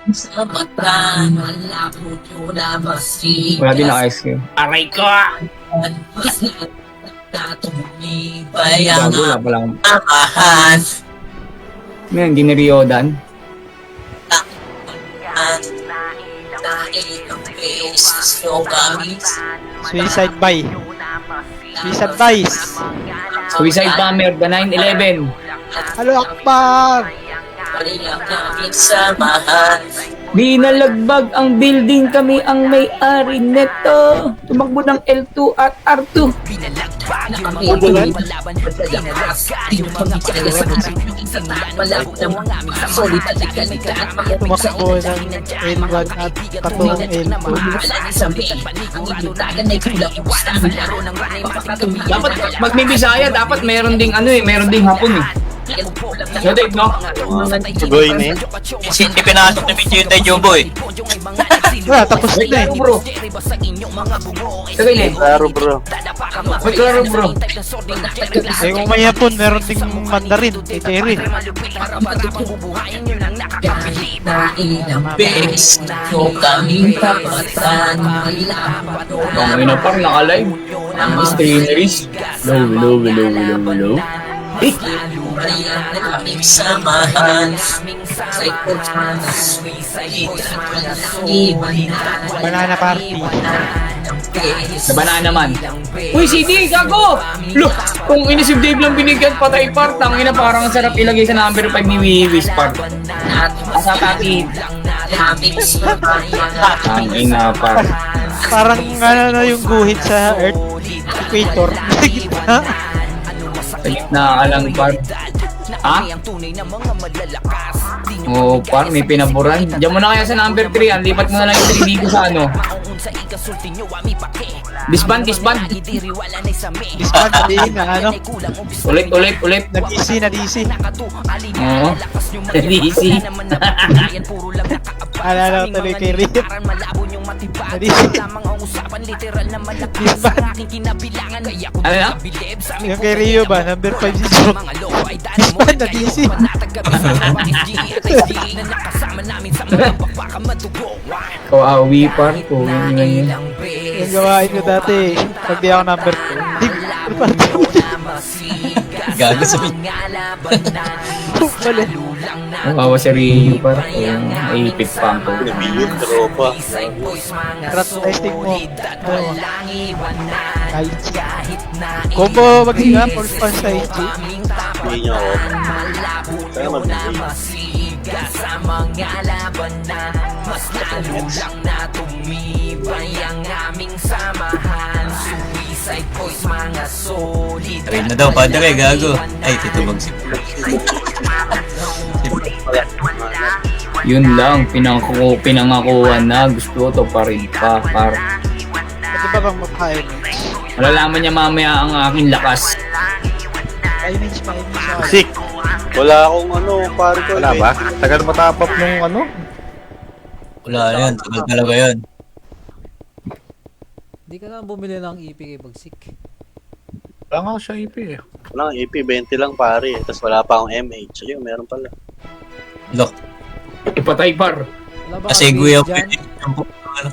Sa mata, malabo ko na masigas. Wala din na ice cream. Aray ko! Mas natumibay ang Gago, wala palang. amahan. Ngayon, hindi niriodan. Beses nyo kami Suicide by. Suicide Vice. Suicide Bomber, the 9/11. Halo Akbar! Walang aming samahan. Di nalagbag ang building, kami ang may-ari neto. Tumakbo ng L2 at R2. Ulan? Tumakbo ng L1 at patungong L2. Dapat pag may Bisaya, dapat meron ding ano eh, meron ding Hapon eh. So, Dave, no? Sugoy na yun. Ipinasok ni Michi yung tayo Jumbo eh. Wala, tapos May na eh. klaro, bro. Sagay na eh. Klaro bro. May klaro, bro. Eh kung may Hapon, meron ding Mandarin. Eh, Terry. Na ilang beses nyo kami tapatan. Ang ina pang naka-live. Ang streameries. Hello. Eh, Walang aming samahan. Sa ikot na suicide. Banana Party. sa banana man. Uy, CD, gago! Look, kung inisip Dave lang binigyan patay part, ang ina parang ang sarap ilagay sa number 5 ni Wiwis part. Asa taki. Ang ina part. Parang ano na yung guhit sa Earth Equator. Sa gitna. Sa gitna ka lang part. Ha? Oo, par, may pinaburan. Diyan mo na kaya sa number 3, ang lipat mo na lang yung 3 dito sa ano. Disband. Disband din na ano. Ulit. Na-DC. Oo. DC. Alala ko tuloy kay Rick. Na-DC. Disband. Ano na? Yung kay Rio ba? Number 5 si Joe. Disband na DC. Kawawi par ko. Yun. Yung gawain ko dati. Pag di ako number 2. Gago sa Mali. Kawawa si Rio par. Yung naipit pa ang ko. Billion tropa. Testing mo. Ano mo? IG. Combo mag-hinga. First punch sa IG. Hindi niya ako. Kaya mabili. Sa mga labanan, mas lalo lang na tumibay ang aming samahan. Suicide boys, mga solid. Train na daw, padre, gago. Ay, titubag si Yun lang, pinangakuhan na. Gusto ko to pa rin pa par. Pwede ba bang mag-high? Malalaman niya mamaya ang aking lakas. Image. Sick. Wala akong ano, pare ko. Wala ba? Tagal matapap nung ano? Wala na yun, tagal talaga yun. Hindi ka na bumili ng EP kay Bagsik. Wala nga siya IP eh. Wala nga, EP 20 lang pare. Tapos wala pa akong MH. Ayun, meron pala. Look, Ipatay par. Wala ba kasi kang guya beat ko dyan?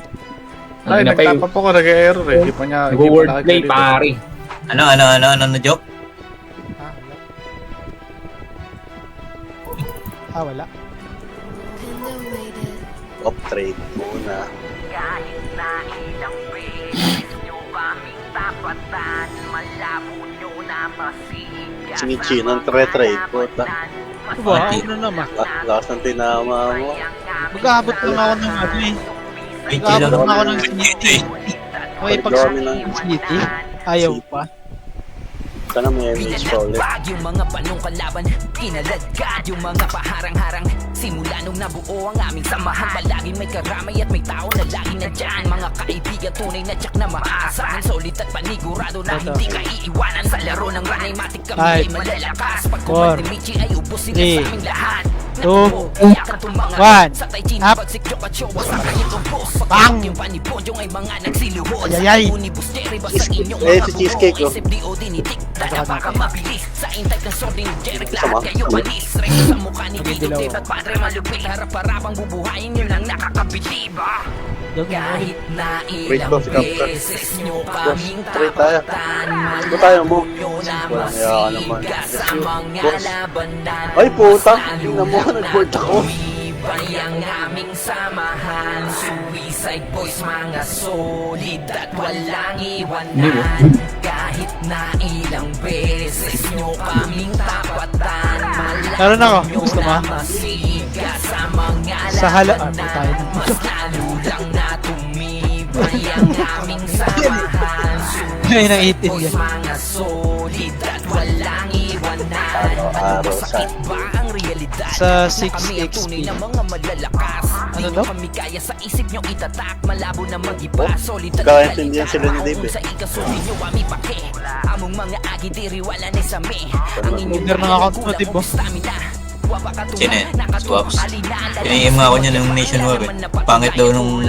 Ay, nagtapap ako, nag-error eh. Hindi pa niya, hindi pa Nag-wordplay nakikita. pare. Ano, joke? Wala. Off trade muna. Kahit na ilang beses nyo kaming tapatan, malabo nyo na masigas. Si Michi, nang trade ko. Ba, ano naman? Lakas ng tinama mo. Mag-aabot lang ako ng ano eh. Michi lang Mag-aabot ako ng naman. city. Okay, pag Dami lang. city, ayaw pa. Sana may MH pa ulit. Yung mga panong kalaban, kinaladkad yung mga paharang-harang. Simula nung nabuo ang aming samahan, palagi may karamay at may tao na lagi nandyan. Mga kaibigan tunay na tsak na maaasahan, solid at panigurado na hindi ka iiwanan. Sa laro ng ranay matik kami Ay. ay malalakas. Pag Four. kumad ni Michi ay ubos sila Three. sa aming lahat. 2, 1, up. Bang! Ayayay! Eh, si Cheesecake, oh. Sama? Kahit na Wait, ilang boss, ikaw, boss. beses nyo Boss, kaming try tayo. tapatan, Ito tayo, mo. malabo Walang kaya ka naman. sa mga Boss. labanan. Ay, puta. Tingnan mo, nag-board ako. Iba'y ang aming samahan. Suicide boys, mga solid at walang iwanan. Kahit na ilang beses nyo kaming tapatan, Meron ako. malabo Gusto mo? na masiga sa mga Sa labanan. tayo. Mas lalo lang na tumibay ang aming samahan. Ay, naiitin Boys, yan. mga solid at walang iwanan. Araw-araw Masakit ba ang realidad? Sa Na 6 kami ang tunay XP. na mga malalakas. Di Ano nyo daw? kami kaya sa isip nyo itatak. Malabo na mag-iba. Solid at Kakaintindihan sila ni Dave, Kung eh. sa ikasunin nyo kami pake. Among mga agi diri wala ni sa me. Ang inyong Order ng account mo, Dave, oh. stamina. Sino yan? Swaps. Pinayim nga ako niya ng Nation War eh. Pangit daw nung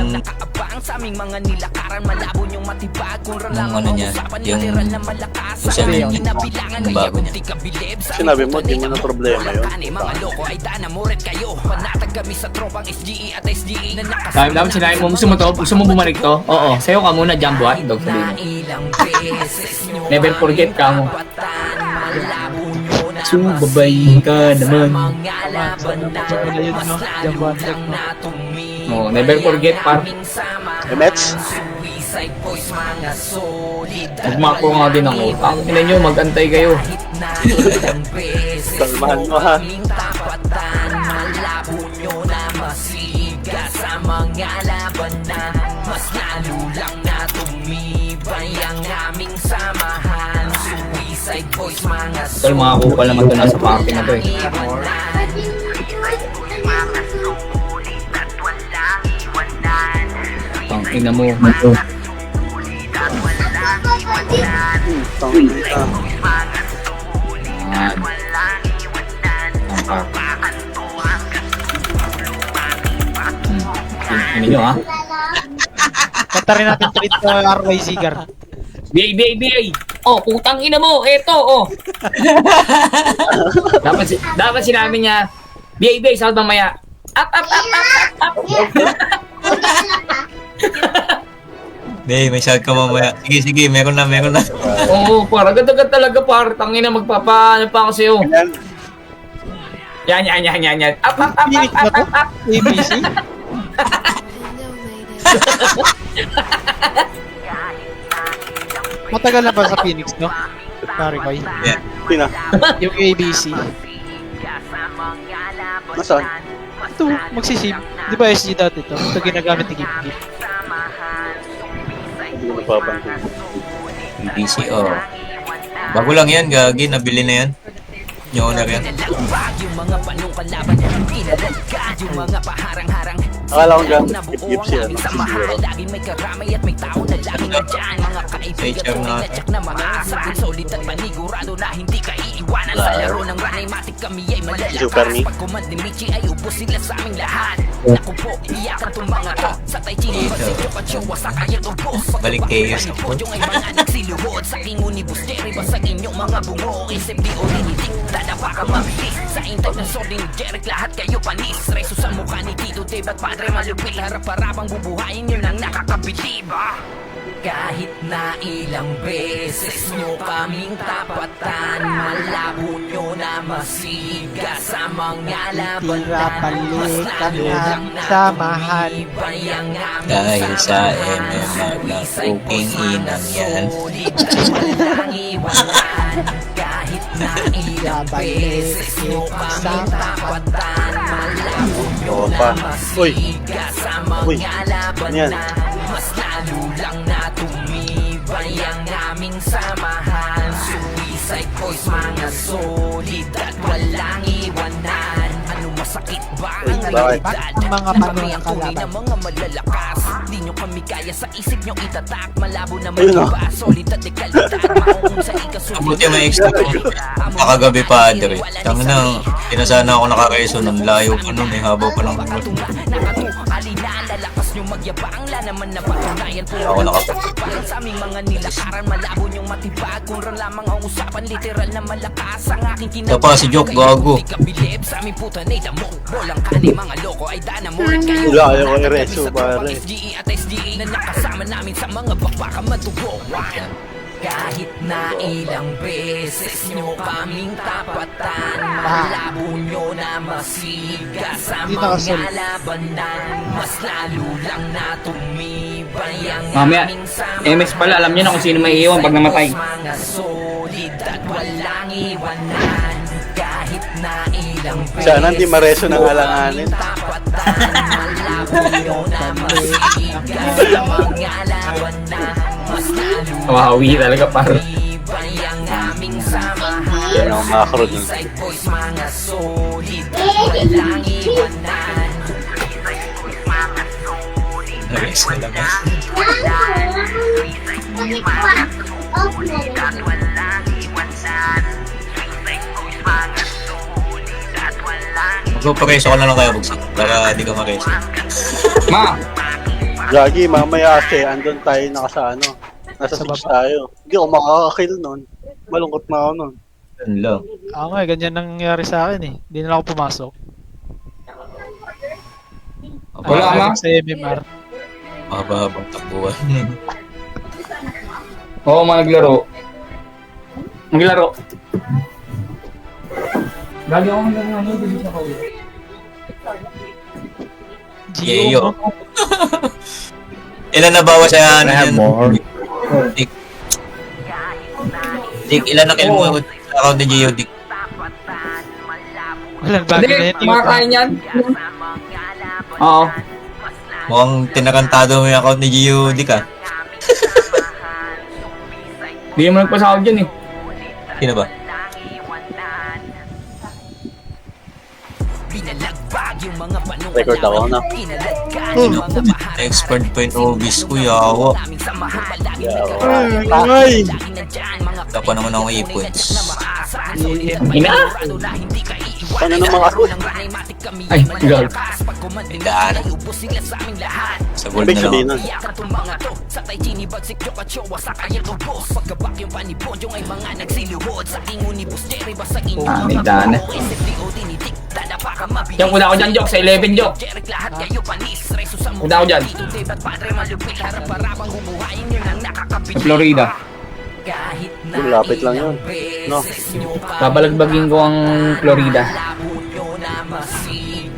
sa aming mga nilakaran, malabo nyong matibag kung Nung ano niya, yung literal na malakas. usapin Ang niya, inabilangan yung kaya bago kung niya. di ka bilib sa Sinabi mo, ikutan di mo ay na problema yun. mga loko ay dana mo rin kayo. Panatag kami sa tropang SGE at SGE na Sabi namin sinabi mo, gusto mo to? Gusto mo bumalik to? Oo, sayo ka muna, Jumbo Hotdog, sabi mo. ilang beses nyo Never forget ka mo. tapatan, malabo nyo na Sumabay ka naman. mga labanan. Wala yun, Mas no? lalo Jambuan lang no? na tumibay Oh, never forget, par. ang aming samahan. Eh, Mets? Suicide boys, mga solid at Nagmako nga din ako. walang Ang ina nyo, magantay kayo. kahit na ilang beses Kalmahan mo, ha? kaming tapatan, malabo nyo na masiga sa mga labanan. Mas lalo lang na tumibay ang aming samahan. Suicide boys, mga Tol, mga kupal naman to nasa party na to eh. Ang ina mo. Tangina. Yan. Ang party. Ini nyo ha. Kanta rin natin trade sa RY Zigar. BA! Oh, putang ina mo! Eto, oh! dapat sinabi niya, BA, sahod mamaya. Up! Hindi, may shout ka mamaya. Sige, meron na. Oo, para ganda-ganda talaga, par. Tangina, magpapaano pa ako sa'yo. Yan. Yan. Up! Phoenix ba to? ABC? Matagal na ba sa Phoenix, no? Pare ko. Yeah. Pina. Yung ABC. Nasaan? Ito, magsisave. Di ba SG dati to? Ito ginagamit ni Gip. Hindi mo napapansin. BCO. Bago lang yan, gagi. Nabili na yan. Yung owner yan. Yung mga panong kalaban, kinalagad yung mga paharang-harang. Akala ko dyan, Nabuo if ang siya, aming no? samahan. Laging may karamay at may tao na laging nandyan. Mga kaibigan, HR tunay na. na tsak na mga asahan. Solid at panigurado na hindi ka iiwanan. Sa laro ng ranay, matik kami ay malalakas. Super ni. Pag command ni Michi ay ubos sila sa aming lahat. Naku po, iyakan tong mga to. Sa tay chini, pagsidyo at showa sa kayang ubos. Balik chaos. Yung ay mga nagsiluhod sa king unibus. Jerry, basag inyong mga bungo. Isip di o dinidik, dadapa ka mabilis. Sa intag ng sword ni Jeric, lahat kayo panis. Reso sa mukha ni Tito Dave at Padre Malupil. Harap-harapang bubuhayin yun ang nakakabilib. Kahit na ilang beses nyo kaming tapatan, malabo nyo na masiga sa mga labanan. Tira balik Mas lalo ang lang na samahan. tumibay ang aming Dahil sa samahan. MMR na Suicide puking boys, mga inang yan. solid at walang iwanan. Kahit na ilang beses nyo kaming tapatan, malabo nyo Oo na pa. Uy. masiga sa Uy. mga Yan. labanan. Mas lalo lang na tumibay ang aming samahan. Suicide boys, mga solid at walang iwanan. Ano masakit ba Uy, ang bakit? realidad? Ang mga Kami panulang ang tunay na kalaban. mga malalakas. Di nyo kami kaya sa isip nyo itatak. Malabo na Ayun, oh. mag-iba, solid at dekalidad. Maong sa ikasunod. Mabuti may extra nakagabi pa, Adre. Tang na, pinasana ako nakareso nun. Layo pa nun eh, habaw pa lang. Alina, lalakas nyo magyabang. La naman na patunayan po. Ako nakapag- Sa aming mga nilakaran, malabo nyong matibag. Kung ran lamang ang usapan, literal na malakas. Ang aking kinabang. Ito pa, si Joke, gago. Di ka bilib sa aming puta na damo. Bolang ka ni mga loko ay dana mo rin kayo. Wala, ayaw ko i-reso, pare. SGE at SDA na nakasama namin sa mga bakbaka matugo. Kahit na ilang beses nyo kaming tapatan, malabo nyo na masiga sa Hindi mga nakasul. labanan. Mas lalo lang na tumibay ang Mamaya, aming samahan. MS pala, alam nyo na kung sino may iwan pag namatay. Mga solid at walang iwanan. Kahit na ilang beses Sana hindi mareso ng alanganin. tapatan, malabo nyo na masiga sa mga labanan. Mas lalo Kawawi talaga par. Ibay ang aming samahan. Yan ang macro dun. Side boys, mga solid at walang iwanan. Nareso lang eh. Magpapareso ka na lang kaya, Bugsik. Para di ka mareso. Ma, Gagi, mamaya kasi andun tayo nasa ano. Nasa Sa 6 baba. tayo. Hindi ako makakakill nun. Malungkot na ako nun. Yun lang. Ako nga, ganyan nangyari sa akin eh. Hindi na ako pumasok. Wala, Ako ma. Sa MMR. Mahaba-habang takbuhan. oo mga naglaro. Naglaro. Lagi ako hanggang ano, dito sa kawi. Yeyo. Ilan na bawas sa ano yan? Dick. Dick, ilan na kill mo sa account ni Gio, Dick? Walang bago na Hindi, yun. kumakain yan. Oo. Mukhang tinakantado mo yung account ni Gio, Dick ah. Hindi mo nagpasahod dyan eh. Sino ba? Binalagbag yung mga panong Record ako na. Kinaladkad yung mga bahari. Expert pa yung obis ko, yawa. Naming samahan, palagi may Yawa. karami. Ay! Lagi nandyan, mga Tapa naman ako ipons. maasahan. Solid at Ina? sigurado na hindi ka iiwan. Paano naman ako? Ng ranaymatic kami Ay, malalakas. Pag kumandin Daan. ay ubos sila sa aming lahat. Sa gold Ibig na sabihin lang. nun. Iyakan tong mga to sa tay chinibagsik choka chowa sa kanyang ubos. Pagkabak yung panipon yung ay mga nagsiluhod. Sa king unibus Jerry basag inyo Ah, may daan eh. SFDO tinitik dana pa ka mabilis. Diyan, punta ako dyan, Jok, sa 11, Jok. Jerry lahat kayo panis. Reso sa Punta ako dyan. Dito David Padre malupit harap parabang humuhain yun ang nakakabit. Sa Florida. Kahit na Lapit lang yun. No? Babalagbagin ko ang Florida.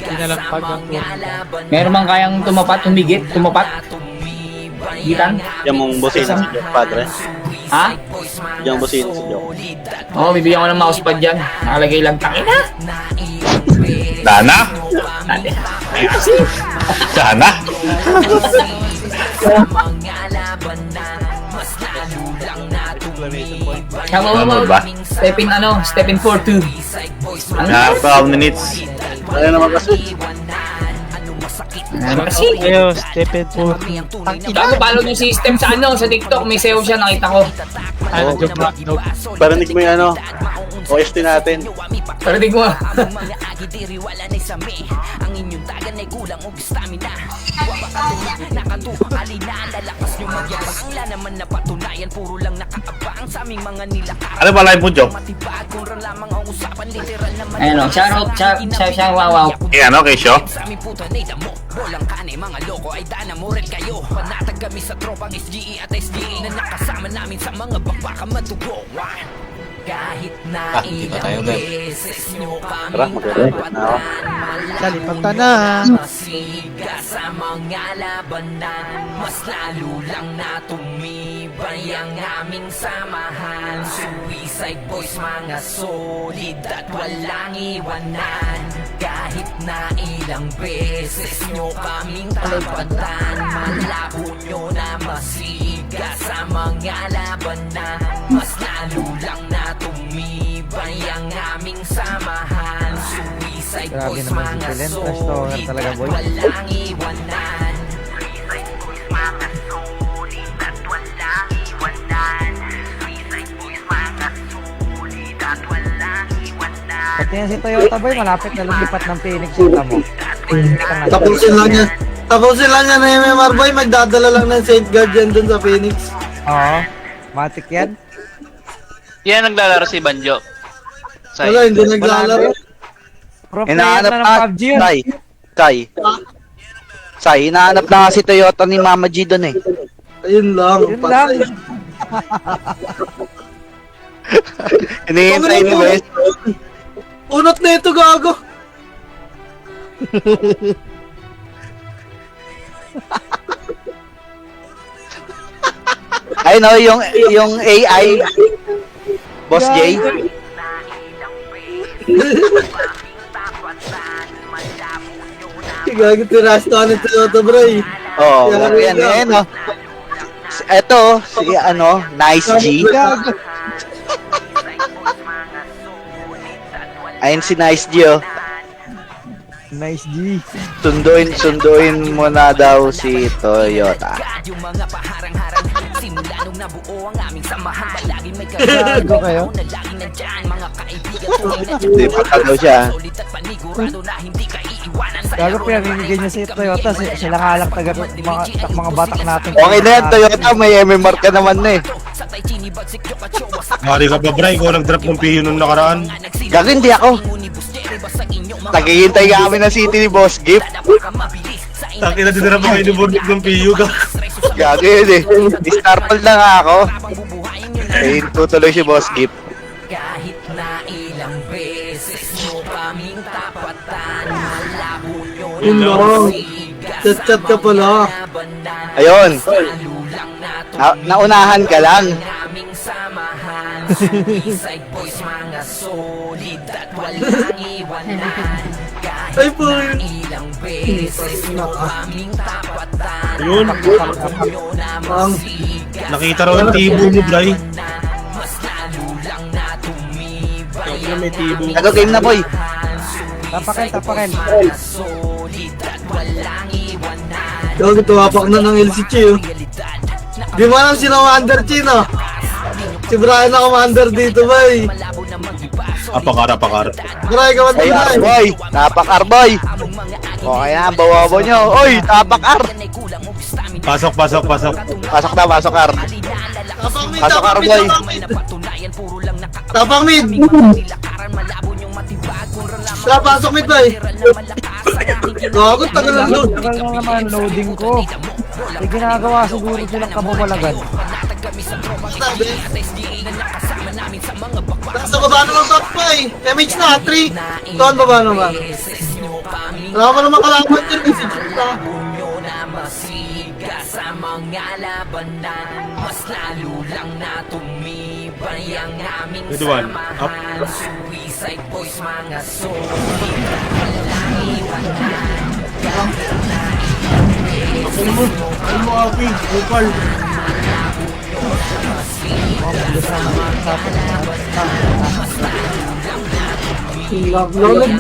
Pinalampag ang Meron bang kayang tumapat, humigit, tumapat? Gitan? Yan mong busin si Joe, padre. Ha? Yan busin si Joe. Oo, bibigyan ko ng mousepad dyan. Nakalagay lang, tangina. Dana? Sana? Ano ba? Step in ano, step in 4-2. Ano? Na 12 minutes. Ano naman kasi? Ano kasi? Ayo, Stephen po. Gago, follow yung system sa ano, sa TikTok. May SEO siya, nakita ko. Ano, joke lang. Nope. Parinig mo yung ano, OST natin. Parinig mo. Mga agi diri wala na sami. Ang inyong tagan ay kulang og stamina. Waba ka nakatuwa alina lalakas nyo magyabang. La naman na patunayan puro lang nakaabang sa aming mga nilakaran. Ano ba live mo, Joe? Matibag kung ran lamang ang usapan literal naman. Ayun o, shout, wow. Eh, ano, kay Sho? Sa aming puta na mo. Bolang kanay mga loko ay dana mo rin kayo. Panatag kami sa tropang SGE at SDA na nakasama namin sa mga bakbaka matugo. Kahit na Di ba ilang tayo, Gab? beses nyo Tara, kami mag-record na ako. Salipagta na. masiga sa mga labanan. Mas lalo lang na tumibay ang aming samahan. Suicide boys, mga solid at walang iwanan. Kahit na ilang beses nyo kaming tapatan, malabo nyo na masiga sa mga labanan. Mas lalo lang na tumibay ang aming samahan. Suicide Grabe naman si Pelen. Trash talker talaga, boy. Walang iwanan. Pati yan si Toyota, boy. Malapit na lumipat ng Phoenix. Kita mo. Tapusin lang yan. Tapusin lang yan na MMR boy, magdadala lang ng safeguard yan dun sa Phoenix. Oo. Matik yan. Yan naglalaro si Banjo. Wala, hindi naglalaro. Pro player na ng PUBG yun. Sai, hinahanap na nga si Toyota ni Mama G doon eh. Ayun lang. Yun lang. Hinihintay ni Wes. Unot na ito, gago. Ay no, yung AI. Boss J. Gago, tiras to ano ito, bro. Oh, yan no. Eto, si ano, Nice G. Ayun si Nice G oh. Nice G. Sunduin mo na daw si Toyota. Yung mga paharang-harang simula nung nabuo ang aming samahan. Palagi may Gago kayo. na lagi nandyan. Mga kaibigan tunay na Hindi pa daw siya. solid at panigurado na hindi ka iiwanan sa Gago, pinamimigay niya si Toyota. Sila nga lang taga mga batak natin. Okay na yan, Toyota, may MMR ka naman na eh. sa tay chinibagsik yung katsowa sa Mari ka ba, Bray? Ikaw nag-drop ng PU nung nakaraan. Gago, hindi ako. Naghihintay kami ng city ni Boss Gift. Taki na dinara mo kayo ni Bordik ng PU ka. Gago yun eh. Starpal na nga ako. Ayun, tutuloy si Boss Gift. kahit na ilang beses nyo kaming tapatan malabo nyo Yun lang. Chat-chat ka pala. Ayun. Naunahan ka lang. Naming samahan Suicide boys mga solid at walang iwanan Ay kahit po. na ilang beses nyo kaming tapatan Yun. nyo na Ang masigas Nakita raw ang tibo mo, Bray. mas lalo lang na tumibay Yung may tibo. Tago game na boy. Tapakin. solid at walang iwanan gago, tuwapak na ng LCC oh. Di mo alam sino Commander Chino. Si Brian na Commander dito, boy. Apakar. Brian, Commander Ay, Brian. Arboy. Tapak Arboy. Okay na, bawa nyo. Oy, tapak Ar. Pasok. Pasok na, pasok Ar. Tapang mid, Pasok, tapang mid, Arboy. tapang mid. Pasok mid, boy. Gago, tagal ng load. Tagal na naman loading ko. May ginagawa siguro silang kababalagan. Nasa baba naman top 5. MH na, 3. Tuan baba naman. Wala ka naman kalaban dyan. Message na. Sa mga labanan mas lalo lang na tumibay ang aming Ito, one. Up. samahan Suicide boys mga solid walang iwanan Ano mo, Api? Opal. Lolog.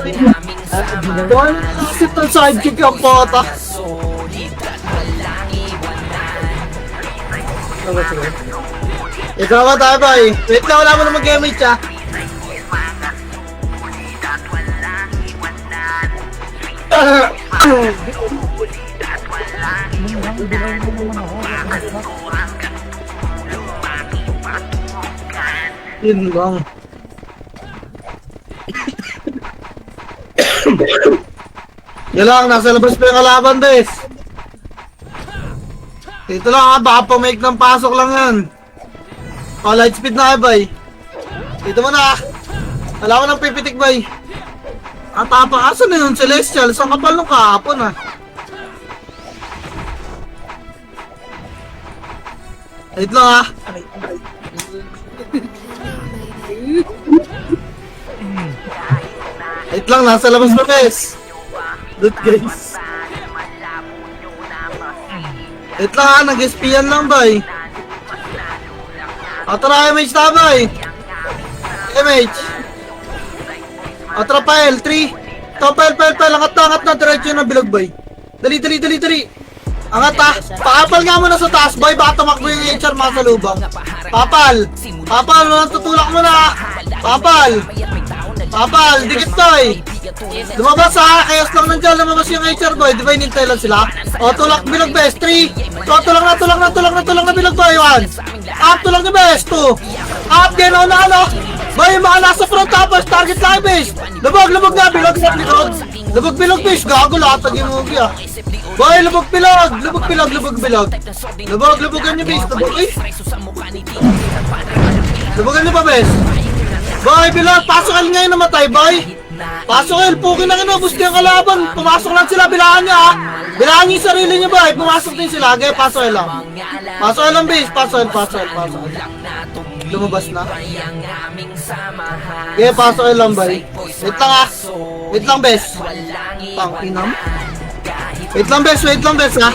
Tuan na nasit ng sidekick ang pota. Ikaw ka tayo, boy. Wait lang, wala mo na mag-MH, ah. Yun lang. Yan lang, nasa labas pa yung kalaban, bes. Dito lang ha, baka pa-make ng pasok lang yan. Oh, light speed na bay. Dito mo na. Wala ko ng pipitik bay. Ang tapa, asa na yun, Celestial? Sa kapal nung kahapon ah. Wait lang ha. Wait lang, nasa labas na bes. Loot guys. Wait lang ha, nag-espian lang bay. Atra MH na bay. MH. Atra pa L3. Pel. Angat na, diretso na bilog, boy. Dali. Angat ha. Pakapal nga muna sa taas, boy. Baka tumakbo yung HR mga sa lubang. Papal, walang tutulak mo na. Papal, dikit boy. Lumabas ha, kayos lang nandiyan, lumabas yung HR boy. Di ba inintay lang sila? O, tulak bilog best, 3. O, tulak na bilog boy, 1. Up, tulak na best, 2. Up, gano'n na ano. Boy, yung mga nasa front tapos, target lang base. Lubog na, bilog sa likod. Lubog bilog base, gago latag yung movie ah. Boy, lubog bilog. Lubogan nyo base, lubog eh. Lubogan nyo pa base. Boy, bilog, pasok el ngayon namatay, boy. Pasok el, pukin na inubos yung kalaban. Pumasok lang sila, bilangan nyo ah. Bilangan nyo yung sarili nyo, boy. Pumasok din sila, okay, pasok el lang. Pasok el lang base, pasok el. Lumabas na. Okay, pasok el lang, boy. Wait lang, bes. Pang-inam. Wait lang, bes, ha.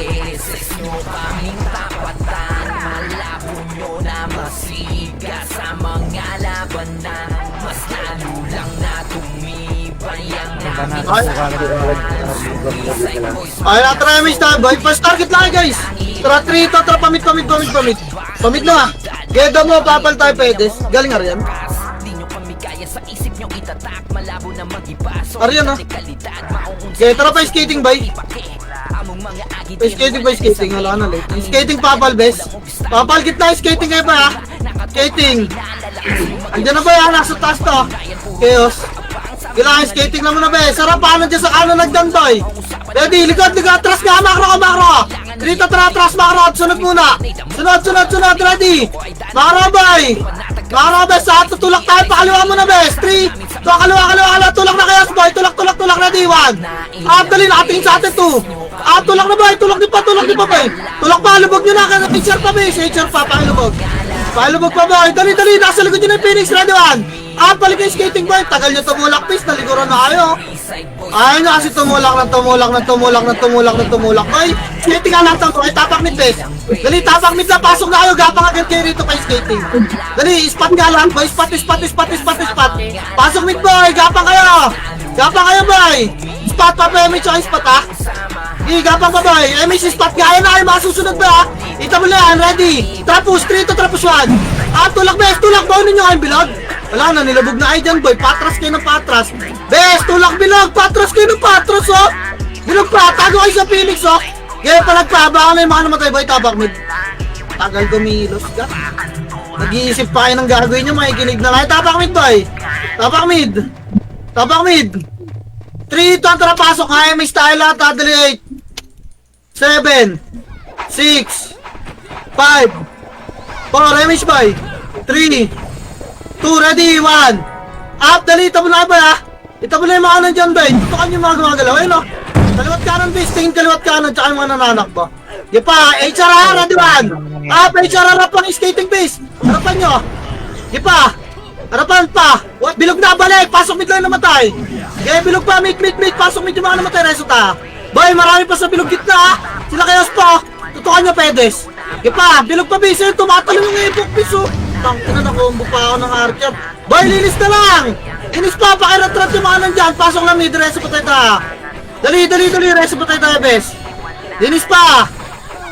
Ay, natry miss tayo, boy. First target lang, guys. Tara, 3 ito, tara, pamit. Pamit na, ha. Geda mo, papal tayo, pedes. Galing nga rin. Ariyan, ha. Okay, tara pa skating, boy. Skating, wala na, late. Skating, papal, bes. Papal, gitna, skating kayo pa, ha. Skating. Andiyan na ba yan? Nasa taas to. Chaos. Kailangan skating lang muna, be. Sarap, paano dyan sa kanan nagdan, boy? Ready, likod. Atras ka, makro. Dito, atras, makro. Sunod muna. Sunod. Ready. Makro, boy. Makro, be. Sa tutulak tayo. Pakaliwa muna, be. 3. So, kaliwa. Tulak na kayas, boy. Tulak. Ready, 1. Dali, nakatingin sa atin, 2. Tulak na, boy. Tulak di pa, boy. Tulak pa, lubog nyo na. HR pa, be. HR pa, pakilubog. Pakilubog pa, boy. Dali. Nasa likod nyo na yung Phoenix. Ready, 1. Balik yung skating, boy. Tagal nyo tumulak, please. Naliguran na kayo. Ayaw nyo kasi tumulak, boy. Skating nga lang boy. Tapak mid, bes. Dali, tapak mid na. Pasok na kayo. Gapang agad kayo rito kay skating. Dali, spot nga lang, boy. Spot. Pasok mid, boy. Gapang kayo, boy. Spot pa, MH, tsaka spot, ha. Gapang pa, boy. MH, spot nga. Ayaw na kayo, masusunod ba, ha. Ita mo na yan, ready. Trapus, 3 to trapus 1. Tulak, bes. Tulak, boy. Ninyo kayong bilog. Wala na, nilabog na kayo dyan, boy. Patras kayo ng patras. Bes, tulak bilog. Patras kayo ng patras, oh. Bilog pa, tago kayo sa Phoenix, oh. Kaya palagpa, baka na yung mga namatay, boy. Tabak mid. Tagal kumilos ka. Nag-iisip pa kayo ng gagawin nyo, makikinig na lang. Tabak mid, boy. Tabak mid. 3, 2, tara, pasok. HMX tayo lahat, dali 8. 7. 6. 5. 4, MH, boy. 3. 2, ready, 1. Up, dali, ito mo na ba, ha? Ito mo na yung mga nandyan, ba? Tutukan yung mga gumagalaw, ayun, no? Kaliwat kanan, base, tingin kaliwat kanan, tsaka yung mga nananak ba? Di pa, HR, ready, 1. Up, HR, harapan, skating base. Harapan nyo. Di pa. Harapan pa. Bilog na, balik. Pasok mid lang namatay. Okay, bilog pa, mid. Pasok mid yung mga namatay, resulta. Boy, marami pa sa bilog gitna, ha? Sila kayos pa. Tutukan nyo, pedes. Di pa, bilog pa, base, tumatalong yung ipok, piso. Tangina na combo pa ako ng archer. Boy, linis na lang! Inis pa, pakiratrat yung mga nandyan. Pasok lang mid, reso pa tayo. Dali, reso pa tayo, bes. Linis pa!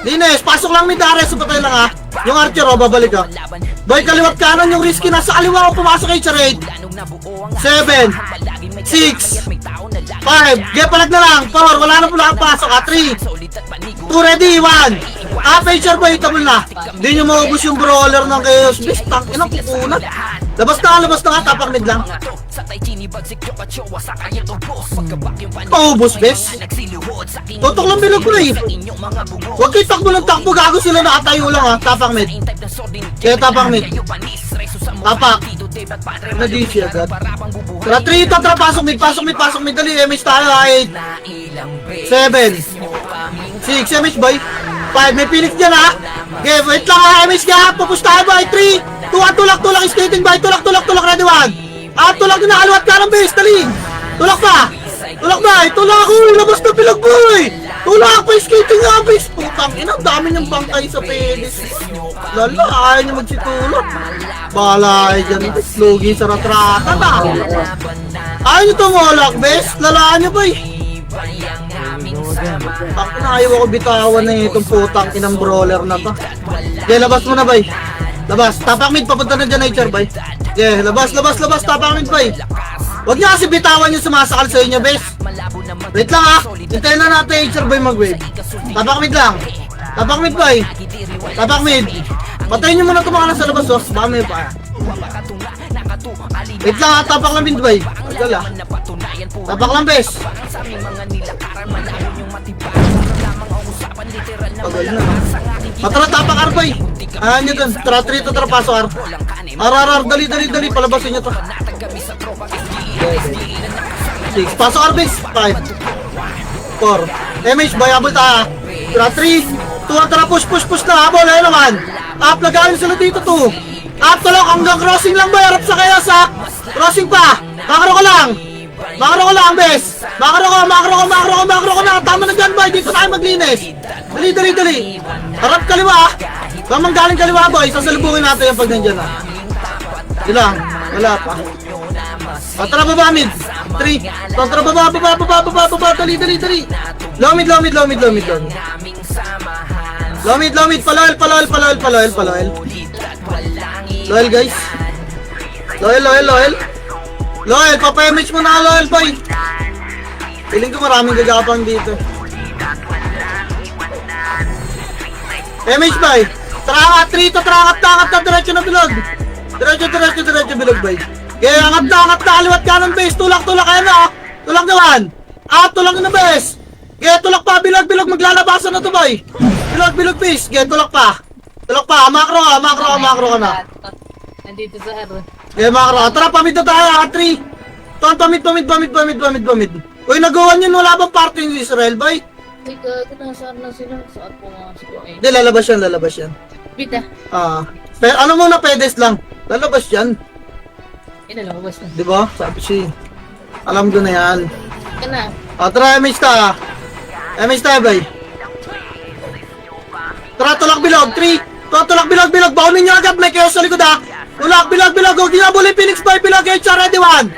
Linis, pasok lang mid, reso pa tayo lang, ha. Yung archer, oh, babalik, ha. Boy, kaliwat kanan yung risky. Nasa kaliwa ko pumasok kay Charade. 7. 6. 5. Palag na lang. 4. Wala na po nakapasok, ha. 3. 2, ready, 1. HR, boy, itabol na. Hindi nyo maubos yung brawler ng Chaos Beast. Tangina, kukunat. Labas na nga, tapak mid lang. Paubos, bes. Totok lang bilog ko, eh. Huwag kayo takbo, gago sila nakatayo lang, ha. Tapak mid. Kaya tapak mid. Tapak. Na-DC agad. Tara, 3 ito, tara, pasok mid. Dali, MH tayo, 8. 7. 6, MH, boy. 5, may Phoenix dyan, ha. Okay, wait lang, ha, MH ka. Pupustahan, boy. 3. 2, tulak, skating, boy. Tulak, ready, 1. Tulak na, kaliwat ka ng base, dali. Tulak pa. Tulak, labas na bilog, boy. Tulak pa, skating nga, base. Putang ina, dami niyang bangkay sa penis. Lala, ayaw niya magsitulak. Balay dyan, lugi sa ratrata, ta. Ayaw nyo tumulak, bes. Lalaan nyo, boy. Ayaw ako bitawan na itong putang inang brawler na to. Okay, labas mo na, bay. Labas. Tapak mid, papunta na dyan, nature, bay. Okay, labas. Tapak mid, bay. Huwag nyo kasi bitawan yung sumasakal sa inyo, bes. Wait lang, ha. Hintayin na natin, nature, bay, mag-wave. Tapak mid lang. Tapak mid, bay. Tapak mid. Patayin nyo muna itong mga nasa labas, oh. Baka may pa. Wait lang, ha. Tapak lang mid, bay. Agala. Tapak lang, bes. Tagal na. Matara, tapak, ar, bay. Ayan nyo dun. Tara, trito, tara, paso, ar. Ar, dali. Palabasin nyo to. 6. Paso, ar, bes. 5. 4. Damage, bay. Abol ta, ha. Tara, 3. 2. Tara, push na. Habol, ayun naman. Up, lagayin sila dito, 2. Up, tulong. Hanggang crossing lang, bay. Harap sa kayo, sa. Crossing pa. Makaro ko lang, bes. Makaro ko na. Tama na dyan, boy. Dito tayo maglinis. Dali. Harap kaliwa. Tamang galing kaliwa, boy. Sasalubungin natin yung pag nandyan, ha. Sila. Wala pa. Tara, baba, mid. 3. Tara, baba. Dali. Low mid. Paloel. Loyal, guys. Loyal, papa-image mo na, Loyal, boy. Feeling ko maraming gagapang dito. Image, boy. Trangat, trito, trangat na, diretso na bilog. Diretso bilog, boy. Kaya angat na, kaliwat kanan, base. Tulak, ayan na, tulak naman. Tulak na, base. Kaya tulak pa, bilog, maglalabasan na to, boy. Bilog, base. Kaya tulak pa, makro ka na. Nandito sa haro. Okay, makro. Tara, pamid na tayo, 3. Ton, pamid. Uy, nagawan yun, wala bang party ng Israel, boy? Ay, gago, nasaan na sila? Saan po nga sila? Hindi, lalabas yan. Bita. Pero ano muna, pedes lang. Lalabas yan. Inalabas na. Diba? Sabi si. Alam ko na yan. Kana. Tara, MH ta. Boy. Tara, tulak bilog, 3. Tulak bilog. Baunin nyo agad, may kayo sa likod, ha. Tulak, bilog. Huwag nyo abuli, Phoenix, boy. Bilog, HR, ready, 1.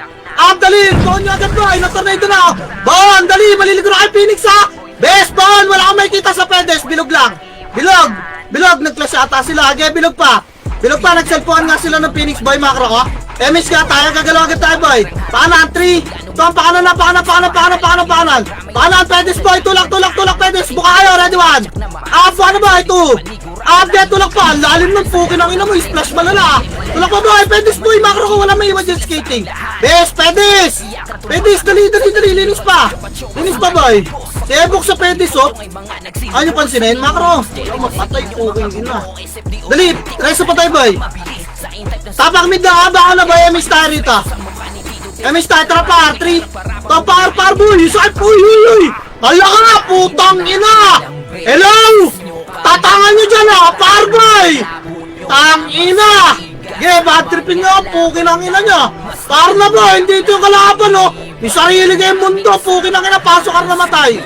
Dali. Baunin nyo agad, boy. Natornado na. Baon, dali. Maliligo na kay Phoenix, ha. Best, baon. Wala akong makikita sa pedes. Bilog lang. Bilog. Nag-clash ata sila. Okay, bilog pa. Nag-cellphone nga sila ng Phoenix, boy. Makro, ha. MS ka tayo. Gagalaw agad tayo, boy. Paanan, 3. Tom, pakanan. Pakanan, pedes, boy. Tulak, pedes. Buka kayo, ready, 1. Ano ba, 2. Tulak pa. Lalim ng pukin ang ina mo. Splash malala. Tulak pa, boy. Pedes, boy. Makro ko. Wala may iwan dyan skating. Best, pedes. Dali. Linis pa, boy. Sebok sa pedes, oh. Ano pansinin, makro? Mapatay, puking ina. Dali. Resa pa tayo, boy. Tapak mid na. Baka na, boy. MS tayo rito. Tara pa, 3. Par, boy. Uy. Hala ka, putang ina. Hello. Tatangan nyo dyan, ha. Par, boy. Tang ina. Bad tripping nga, pukin ang ina nyo. Par na, boy. Hindi ito yung kalaban, oh. May sarili kayong mundo, pukin ang ina. Pasok ka na matay.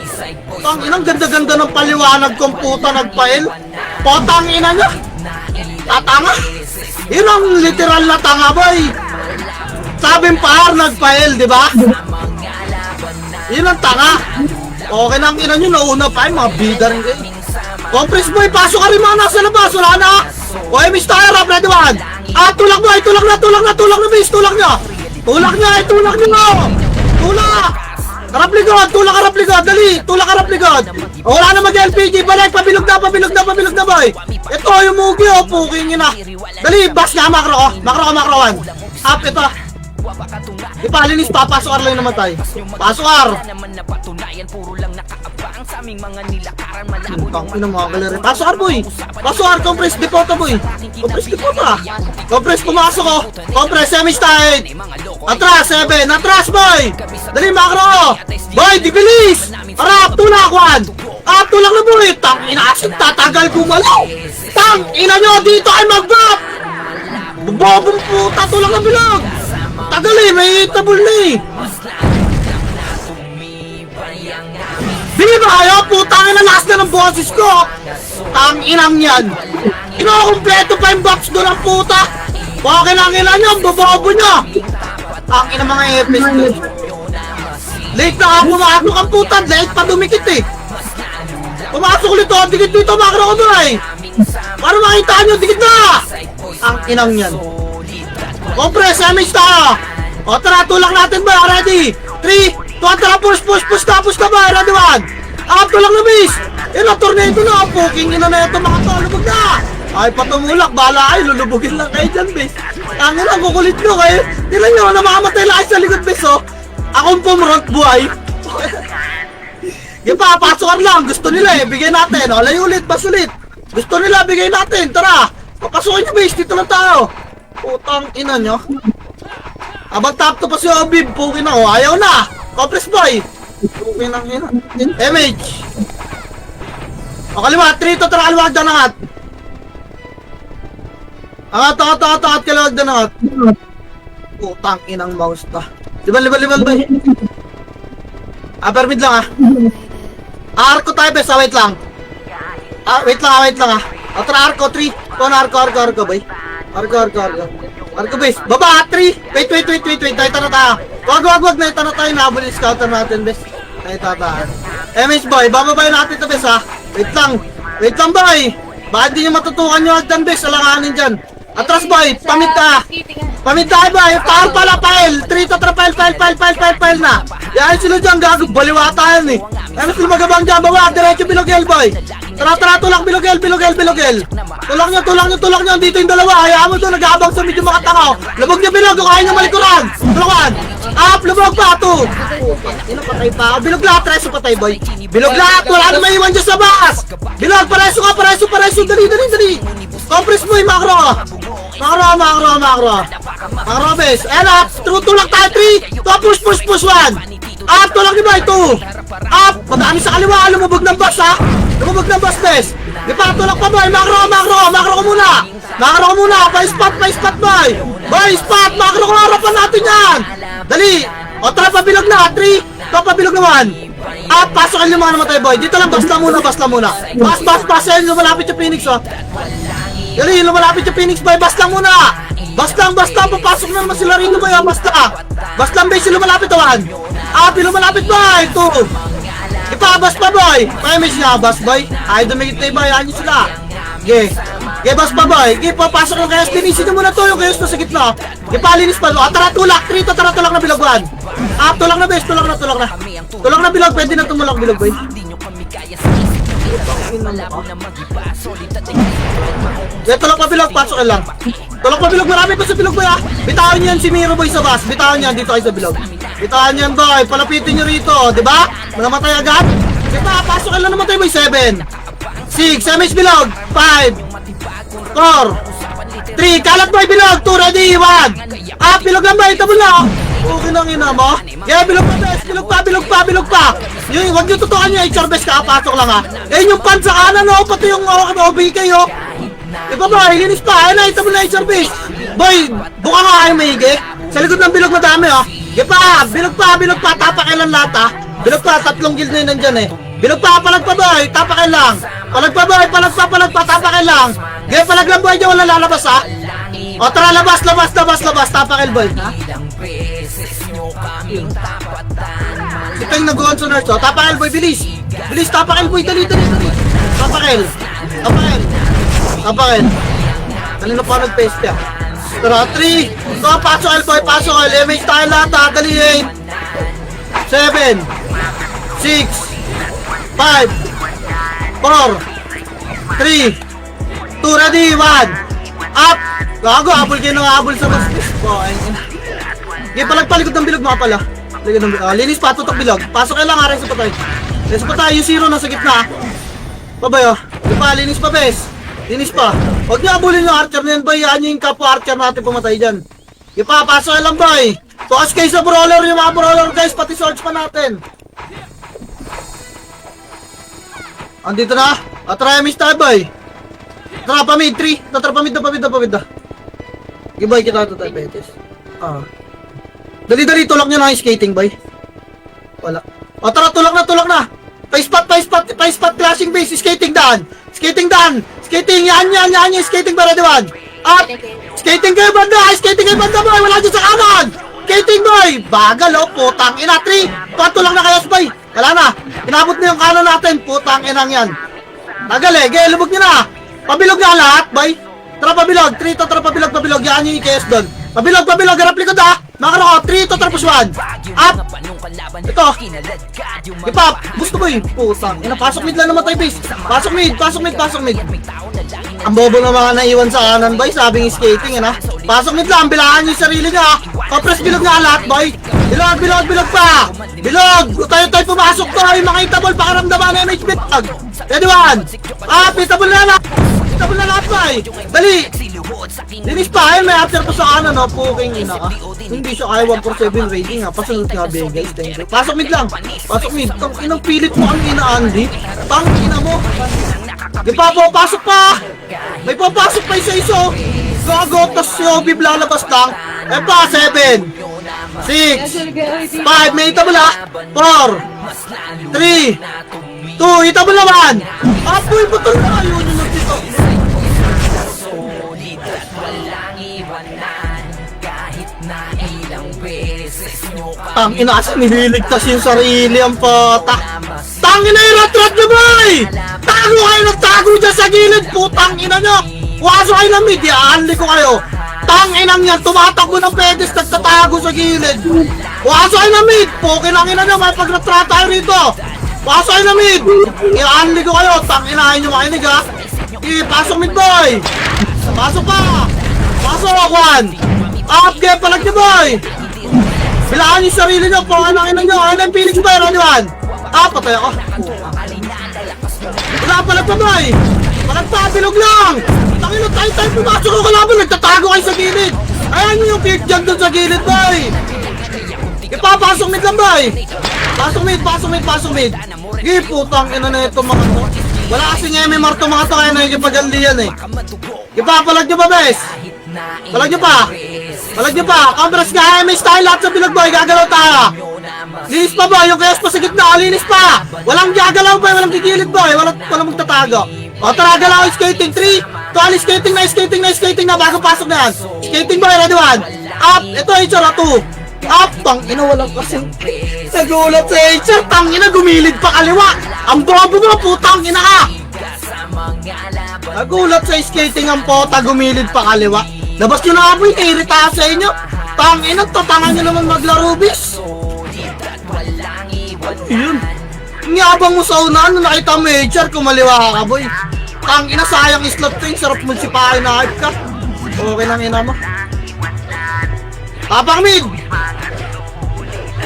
Tang inang ganda-ganda ng paliwanag kong puta nagpail. Potang ina nyo. Tatanga. Yun ang literal na tanga, boy. Sabing par, nagpail, di ba? Yun ang tanga. Okay na ang ina nyo, nauna pa yung mga bida rin kayo. Compress, boy, pasok ka rin mga nasa labas, wala na. Okay, Miss Tyre, ready, 1. Tulak, boy, tulak na, base, tulak nyo. Tulak Harap ligod, dali, tulak harap ligod. Wala na mag-LPG, balik, pabilog na, boy. Ito yung mugi, oh, puking ina. Dali, bas na, makro, 1. Up, ito. Ipalinis pa, pasok ar lang naman tayo. Pasok ar. Ina mga galera. Pasok ar, boy. Compress depota, boy. Compress pumasok, oh. Compress semi-style. Atras, 7. Atras, boy. Dali, makro. Boy, di bilis. Harap, tulak, 1. Tulak na, boy. Tang ina, tatagal gumalaw. Tang ina nyo, dito ay mag-bop. Bobong puta, tulak na bilog. Tagal eh, may tabul na eh. Di ba kayo? Putangin na last na ng boses ko. Tang inang yan. Kinukumpleto pa yung box doon ang puta. Bakit ang ina nyo, ang bobobo nyo. Ang ina mga EPS nyo. Late na ako pumasok ang putan. Late pa dumikit eh. Pumasok ulit to. Dikit dito makro ko doon eh. Para makita nyo, dikit na. Ang inang yan. Compress, damage tayo. O tara, tulak natin ba? Ready? 3, 2, tara, push ka ba? Ready, 1. Tulak na bis. Yan ang tornado na. Puking ina na ito mga to. Lubog na. Ay, patumulak. Bala ay, lulubugin lang kayo dyan, bis. Ang ina, kukulit nyo kayo. Tinan nyo, namamatay lang sa likod, bis, oh. Akong pumront buhay. Yung pa, pasukan lang. Gusto nila eh. Bigay natin. O, layo ulit, bas ulit. Gusto nila, bigay natin. Tara. Papasukin nyo, bis. Dito lang tayo. Putang ina nyo. Abang top to pa si Obib. Pukin ako. Ayaw na. Compress boy. Pukin ang ina. MH. O, kaliwa. 3 to tara kaliwag na nangat. Angat. Kaliwag na nangat. Putang inang mouse ta. Libal ba? Upper mid lang Arko tayo bes, wait lang. Wait lang Tara arko 3. Kung arko boy. Arko bes. Baba 3. Wait. Tayo na tayo. Wag na ito na tayo. Nabuli scouter natin bes. Tayo. MH boy, bababayin natin ito bes ha. Wait lang boy. Baka hindi nyo matutukan nyo agdan bes. Alanganin dyan. Atras boy, pamit ka. Pamit tayo boy, pile pala pile. 3 to tra pile na. Yan sila dyan, gago, baliwata yan eh. Ano sila magabang dyan, bawa, diretso bilogel boy. Tara, tulak bilogel. Tulak nyo, dito yung dalawa. Hayaan mo doon, nag-aabang sa medyo mga tanga. Lubog nyo bilog, kaya nyo malikuran. Tulakan. Up, lubog pa, 2. Ino, patay pa. Bilog lahat, preso patay boy. Bilog lahat, wala na maiwan dyan sa bas. Bilog, pareso. Dali. Compress mo yung makro. Makro bes. Ayan up. Tulak tayo 3. Push 1. Up. Tulak ni boy 2. Up. Madami sa kaliwa. Lumubog ng bus ha. Bes. Di pa tulak pa boy. Makro ko muna. Pa-spot boy. Boy spot. Makro ko harapan natin yan. Dali. O tara pabilog na. 3. Pabilog naman. Up. Pasokin yung mga namatay boy. Dito lang. Basta muna. Bas. Yan. Lumalapit yung Phoenix oh. Dali, lumalapit yung Phoenix boy, bas lang muna! Bas lang, papasok na naman sila rito boy, bas lang base, lumalapit 1. Lumalapit boy, 2. Ipabas pa boy, pa-image nga, bas boy. Ay, dumikit na boy, yan sila. Bas pa boy, papasok ng kayos, linisin nyo muna to, yung kayos na sa gitna. Ipalinis pa, tara tulak, 3 to, tara tulak na bilog 1. Tulak na base, tulak na bilog, pwede na tumulak bilog boy. Tulak pa bilog, pasok lang. Tulak pa bilog, marami pa sa bilog boy ha. Bitawan nyo yan si Miro boy sa bus. Bitawan nyo yan dito kayo sa bilog. Bitawan nyo yan boy, palapitin nyo rito. Diba? Namatay agad. Diba? Pasok lang namatay boy. 7 6, MH bilog. 5 4 3, kalat boy bilog. 2, ready, 1. Bilog lang boy, tabol na. Okay nang ina mo. Yeah, bilog pa. Yung wag nyo tutukan nyo, HR best ka, pasok lang ha. Yung pan sa kanan o, pati yung OBK o. Diba boy, linis pa. Ayun na, ito mo na HR best. Boy, buka nga kayo maigi. Sa likod ng bilog madami o. Bilog pa, tapakailan lahat ha. Bilog pa, 3 guild na yun nandyan eh. Bilog pa, palag pa boy, tapakailan. Palag pa boy, tapakailan. Palag lang boy, dyan wala lalabas ha. O tara, labas, tapakail boy. Ha? Ito yung nag-on sa nurse, tapakail boy, bilis, tapakail boy, dali. Tapakail. Kanino pa nag-paste ya? Tara, 3. Pasok el boy, MH tayo lahat ha, dali 8 7 6 5 4 3 2, ready, 1. Up! Gago, habol kayo ng habol sa mas. Palagpalikod ng bilog mga pala. Linis pa, tutok bilog. Pasok kayo lang, aray sa patay. Linis pa tayo, yung 0 nasa gitna. Pabayo. Linis pa, bes. Linis pa. Huwag niyo habulin yung archer na yan, boy. Yan yung kapwa archer natin pumatay dyan. Pasok kayo lang, boy. Tukas kayo sa brawler, yung mga brawler guys. Pati swords pa natin. Andito na. Try miss tayo, boy. Tara, pamid, 3. Tara, pamid na. Boy, kita ito tayo, betes. Dali, tulak nyo na yung skating, boy. Wala. Tara, tulak na. Pa-spot, clashing base, skating daan. Skating, yan, skating ba, ready, 1. Up! Skating kayo banda, boy, wala dyan sa kanan. Skating boy! Bagal oh, putang ina. 3, 4 lang na kayas boy. Wala na. Inabot na yung kanan natin, putang inang yan. Tagal eh, gaya lubog nyo na. Pabilog na lahat boy. Tara pabilog, 3 to, tara pabilog. Yan yung IKS doon. Pabilog, harap likod ha. Makano ko, 3 to, tara push 1. Up! Ito. Ipap, gusto mo yun. Putang ina, pasok mid lang naman tayo base. Pasok mid. Ang bobo na mga naiwan sa kanan boy, sabing skating yan ha. Pasok mid lang, bilangan nyo yung sarili nyo ha. Papress bilog nga lahat boy. Bilog pa. Bilog, tayo pumasok to. Yung mga hitable, pakaramdaman na MH bitag. Ready 1. Ah, hitable na lahat. Hitable na lahat boy. Dali. Linis pa, ayun may after po sa kanan no. Puking ina ka. Hindi siya kaya 147 rating ha. Pasunod nga guys, thank you. Pasok mid lang. Pasok mid. Tang inang pilit mo ang ina Andy. Tang ina mo. Di pa po, pasok pa! May papasok pa isa-iso! Gago, tas yung bib lalabas lang. Eh pa, 7 6 5, may hitable ha! 4 3 2, hitable naman! Apoy, butol na! Yun yung dito. Tang ina kasi nililigtas yung sarili ang pata. Tang ina yung rat-rat nyo boy! Tago kayo nagtago dyan sa gilid, putang ina nyo! Waso kayo ng media, aanli ko kayo! Tang inang yan, tumatakbo ng pedes, nagtatago sa gilid! Waso kayo ng mid! Poke lang ina nyo, may pag-retrata tayo rito! Waso kayo ng mid! Iaanli ko kayo, tang inahin nyo makinig ha! Pasok mid boy! Pasok pa! Pasok 1! Up game palag nyo boy! Bilaan yung sarili nyo, panganang ina nyo! Ano yung Phoenix boy, Ronnie 1? Ah, patay ako! Wala palag pa boy! Palag pa, bilog lang! Tangino, tayo pumasok ko kalaban, nagtatago kayo sa gilid! Ayan nyo yung kick dyan dun sa gilid boy! Ipapasok mid lang boy! Pasok mid! Sige, putang ina na ito mga to! Wala kasing MMR to mga to, kaya nakikipagandiyan eh! Ipapalag nyo ba bes? Palag nyo pa! Kambras ka, MS tayo lahat sa bilag boy, gagalaw tayo! Linis pa boy, yung kayas pa sa gitna, linis pa! Walang gagalaw boy, walang gigilid boy, walang magtatago! O tara, galaw, skating 3! Tuwali, skating na, bago pasok na yan! Skating boy, ready 1! Up! Ito, HR 2! Up! Tang ina, walang kasing... Nagulat sa HR, tang ina, gumilid pa kaliwa! Ang bobo mo, putang ina ka! Nagulat sa skating ang pota, gumilid pa kaliwa! Labas nyo na nga po yung irita sa inyo. Tang ina, tatangan nyo naman maglaro, bis. Yun. Ngabang mo sa unahan, nung nakita mo HR, kumaliwa ka, boy. Tang ina, sayang slot to yung sarap mo sipahin na hype ka. Okay lang ina mo. Tapang mid.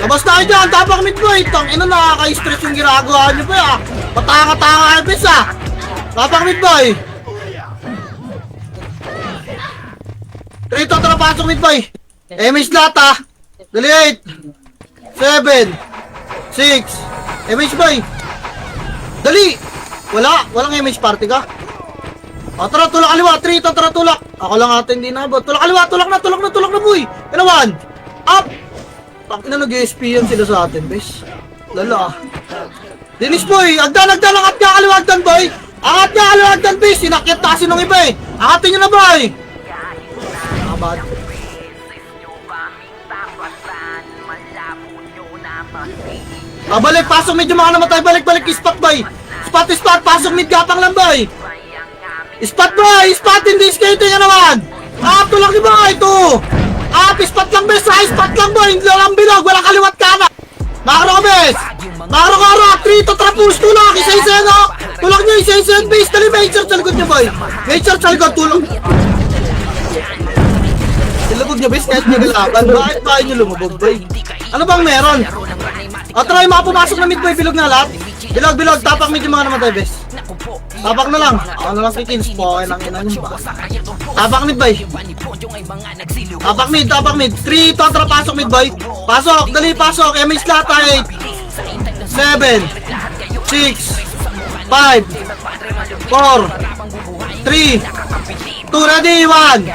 Labas tayo dyan, tapang mid, boy. Tang ina, nakaka-stress yung ginagawa nyo, boy, ah. Patanga-tanga, bis, ah. Tapang mid, boy. Rito, tara pasok mid boy. MH lata. Dali 8 7 6 MH boy. Dali. Walang MH party ka. O tara, tulak kaliwa. 3 to, tara tulak. Ako lang atin din na bot. Tulak kaliwa, tulak na boy. Ano 1? Up. Pak na nag-ESP yan sila sa atin, bes. Lala. Dinis boy, agdan angat ka kaliwa agdan boy. Angat ka kaliwa agdan bes. Sinakit na kasi nung iba eh. Angatin nyo na boy. Bad. Balik, pasok medyo mga namatay, balik, spot boy. Spot, pasok mid, gapang lang boy. Spot, hindi skating na naman. Up, tulak ni boy, 2. Up, spot lang bes, spot lang boy, hindi lang bilog, wala kaliwat kanan. Makaro ka bes. Makaro ka, 3 to trapus, tulak, isa-isa no. Tulak nyo, isa-isa base, dali, may charge sa likod nyo boy. May charge sa likod, tulak. Lumubog nyo, bes, kahit nyo galaban. Bakit ba nyo lumubog, boy? Ano bang meron? O, try, mga pumasok na mid, boy. Bilog na lahat. Bilog. Tapak mid yung mga namatay, bes. Tapak na lang. Ano lang kikins po. Okay lang, ina nyo. Tapak mid, boy. Tapak mid. 3, tara, pasok mid, boy. Pasok, dali, pasok. MH lahat, 8 7 6 5 4 3 2, ready, 1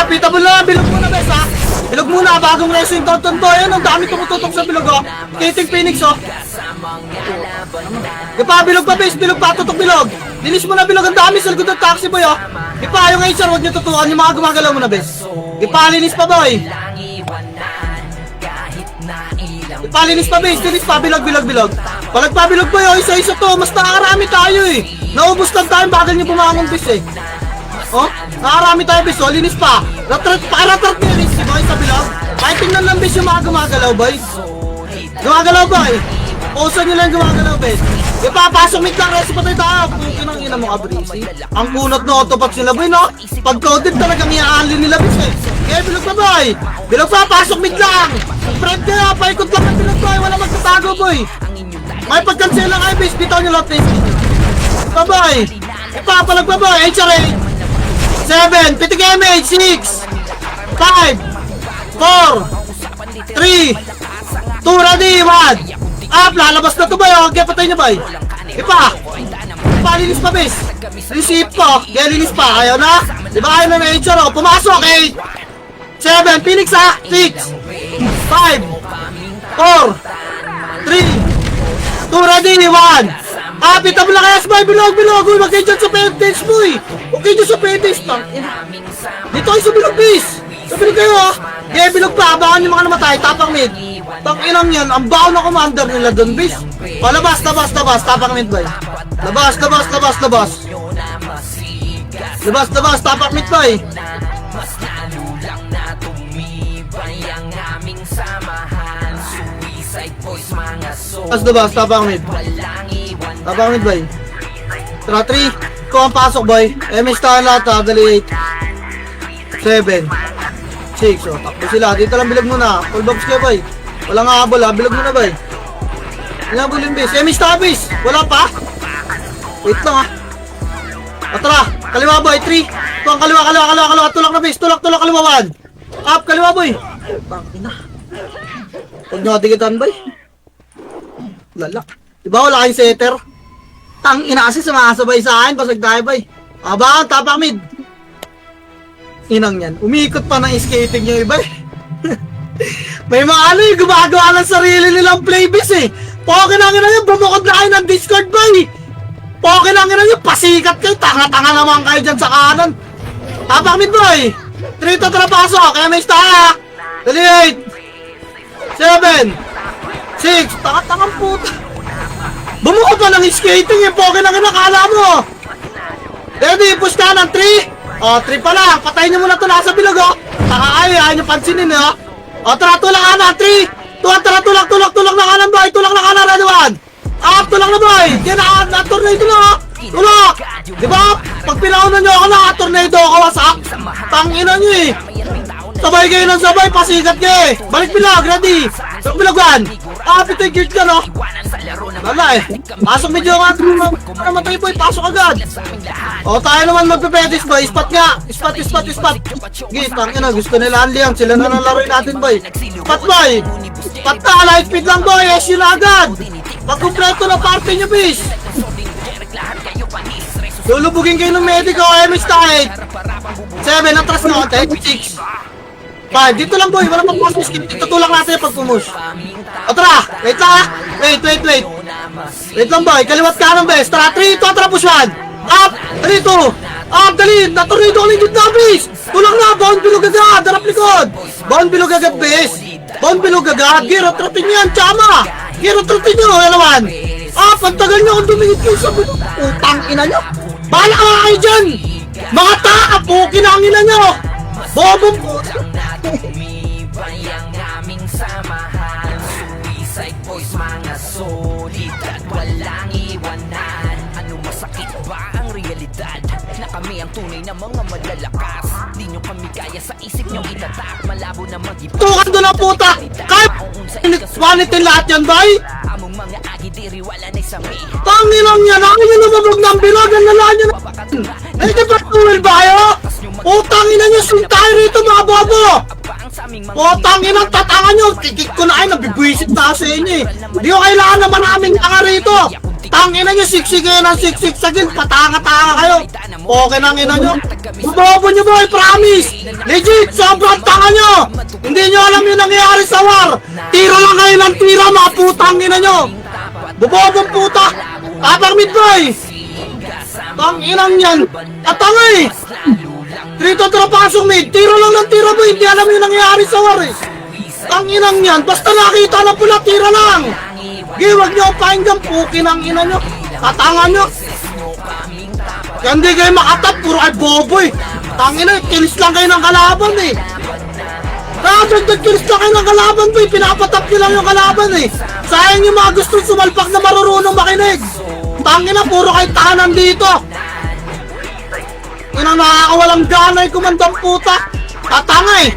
pitable na, bilog muna bes ha. Bilog muna, bagong racing tonton to. Ayan, ang dami tumututok sa bilog oh. Skating Phoenix oh. Ipa, bilog pa bes, bilog pa, tutok bilog. Dinis mo na bilog, ang dami sa likod ng taxi boy oh. Ipa, yung HR, huwag nyo tutukan, yung mga gumagalaw mo na bes. Ipa, linis pa boy. Palinis pa base, linis pa, bilog. Palag pa, bilog boy, oh, isa-isa to, mas nakarami tayo eh. Naubos lang tayo, bagal niyo bumangon base eh. Oh, nakarami tayo base, oh, linis pa. Ratrat niya, linis si boy sa bilog. Kahit tingnan lang base yung mga gumagalaw boy. Gumagalaw boy. Puso nyo lang gumagalaw base. Ipapasok mid lang, rest pa tayo. Pukin ang ina mo ka, Breezy. Ang kunot na autopats nila boy, no? Pag coded talagang i-unli nila base eh. Okay, bilog pa boy. Bilog pa, pasok mid lang. Fred kaya, paikot lang ang bilog boy. Wala magtatago boy. May pagkansel lang ay base, bitaw nyo lot na yung boy. Ipapalag pa boy, HRA. 7, pitik MH, 6, 5, 4, 3, 2, ready, 1. Up, lalabas na to boy, okay, patay niya boy. Linis pa base. Receive po, kaya linis pa, ayaw na. Diba ayaw na ng HRO, pumasok, okay. 7, Phoenix ha, 6, 5, 4, 3, 2, ready, 1. Pita mo lang kaya sa bilog. Uy, magkay dyan sa pedage mo eh. Okay dyan sa pedage. Dito kayo sa bilog, please. Sa bilog kayo ha. Yeah, bilog pa. Abangan yung mga namatay. Tapang mid. Tanginang yan. Ang baon na commander nila doon, please. Labas. Tapang mid, boy. Labas. Tapang mid, boy. Labas, tapang mid. Tapang mid, boy. Tara, 3. Ikaw ang pasok, boy. MS tayo lahat, ha. Dali 8. 7. 6. O, takbo sila. Dito lang bilog muna. Full box kayo, boy. Walang habol, ha. Bilog muna, boy. Walang habol yung base. MS tayo, base. Wala pa. Wait lang, ha. O, tara. Kaliwa, boy. 3. Ito ang kaliwa. Tulak na, base. Tulak, kaliwa, 1. Up, kaliwa, boy. Tangina. Huwag nyo katigitan, boy. Lala. Diba wala kayong setter? Tangina kasi sumasabay sa akin, basag tayo bay. Abang, tapak mid. Inang yan. Umiikot pa ng skating yung iba eh. May mga ano yung gumagawa ng sarili nilang playbase eh. Pokin ang ina nyo, bumukod na kayo ng Discord bay. Pokin ang ina nyo, pasikat kayo. Tanga-tanga naman kayo dyan sa kanan. Tapak mid boy. 3 to trapaso, kaya may style. Dali 8. 7. 6. Tanga-tangang puta. Bumukod pa ng skating eh, pokin ang inakala mo. Ready, push ka ng 3. O, 3 pa lang, patayin nyo muna ito nasa bilog o. Ayaw nyo pansinin eh o. O, tara, tulak ka na, 3. Tara, tulak na kanan boy, tulak na kanan, ready 1. Up, tulak na boy, kaya na-tornado na o. Tulak, diba, pag pinaunan nyo ako na-tornado ako wasak. Tangina nyo eh. Sabay kayo ng sabay, pasikat kayo eh. Balik bilag, ready. Tulak bilagan. Ito yung geared ka no. Wala eh. Pasok medyo nga. Namatay boy, pasok agad. O tayo naman magpe-pedis boy. Spot nga. Spot. Git, tangina, gusto nila unli yan. Sila na nalaroin natin boy. Spot boy. Spot na, light speed lang boy. SU na agad. Pagkumpleto na party nyo bis. Lulubugin kayo ng medic o MS kahit. 7, atras na konti. 6. 5, dito lang boy, wala pang push. Dito tulak natin yung pag-push. O tara, wait lang ha. Wait. Wait lang boy, kaliwat ka ng best. Tara, 3, 2, tara, push 1. Up, dali 2. Up, dali, natornado ka ng good na base. Tulak na, bound bilog agad, darap likod. Bound bilog agad base. Bound bilog agad, giro, tratin yan, chama. Giro, tratin nyo, yan naman. Up, ang tagal nyo kung dumingit kayo sa bilog. Utang ina nyo. Bahala ka kayo dyan. Mga taka, pukin ang ina nyo. Bobong puta. Tumibay ang aming samahan. Suicide boys, mga solid at walang iwanan. Ano masakit ba ang realidad? Na kami ang tunay na mga malalakas. Di nyo kami kaya sa isip nyo itatak. Malabo na mag-iba. Tukan doon ang puta. Kahit panitin lahat yan, bay. Among mga agidiri wala na isami. Tanginang yan. Ako nyo namabog ng bilog. Ang lalaan nyo na. Ay, di ba tuwil ba kayo? Putang ina nyo, suntay rito mga bobo! Putang ina, tatangan nyo! Kikik ko na kayo, nabibwisit na sa inyo eh! Di ko kailangan naman namin tanga rito! Tangina nyo, siksik kayo ng siksik sa gil, patanga-tanga kayo! Okay nang ina nyo! Bobo nyo boy, promise! Legit, sobrang tanga nyo! Hindi nyo alam yung nangyayari sa war! Tira lang kayo ng tira, mga putang ina nyo! Bobobong puta! Tapang mid boy! Tanginang yan! Tatanga eh! 3 to tara pasok mid! Tira lang ng tira boy! Hindi alam yung nangyayari sa war eh! Tanginang yan, basta nakita na pula, tira lang! Gi, wag niyo pakinggan, pukin ang ina nyo. Katangan nyo. Kaya hindi kayo makatap, puro ay boboy. Tangina, kilis lang kayo ng kalaban eh. Nakasundod kilis lang kayo ng kalaban boy, pinapatap nyo lang yung kalaban eh. Sayang yung mga gustong sumalpak na marurunong makinig. Tangina, puro kayo tahanan dito. Inang nakakawalang gana yung kumandang puta. Katanga eh.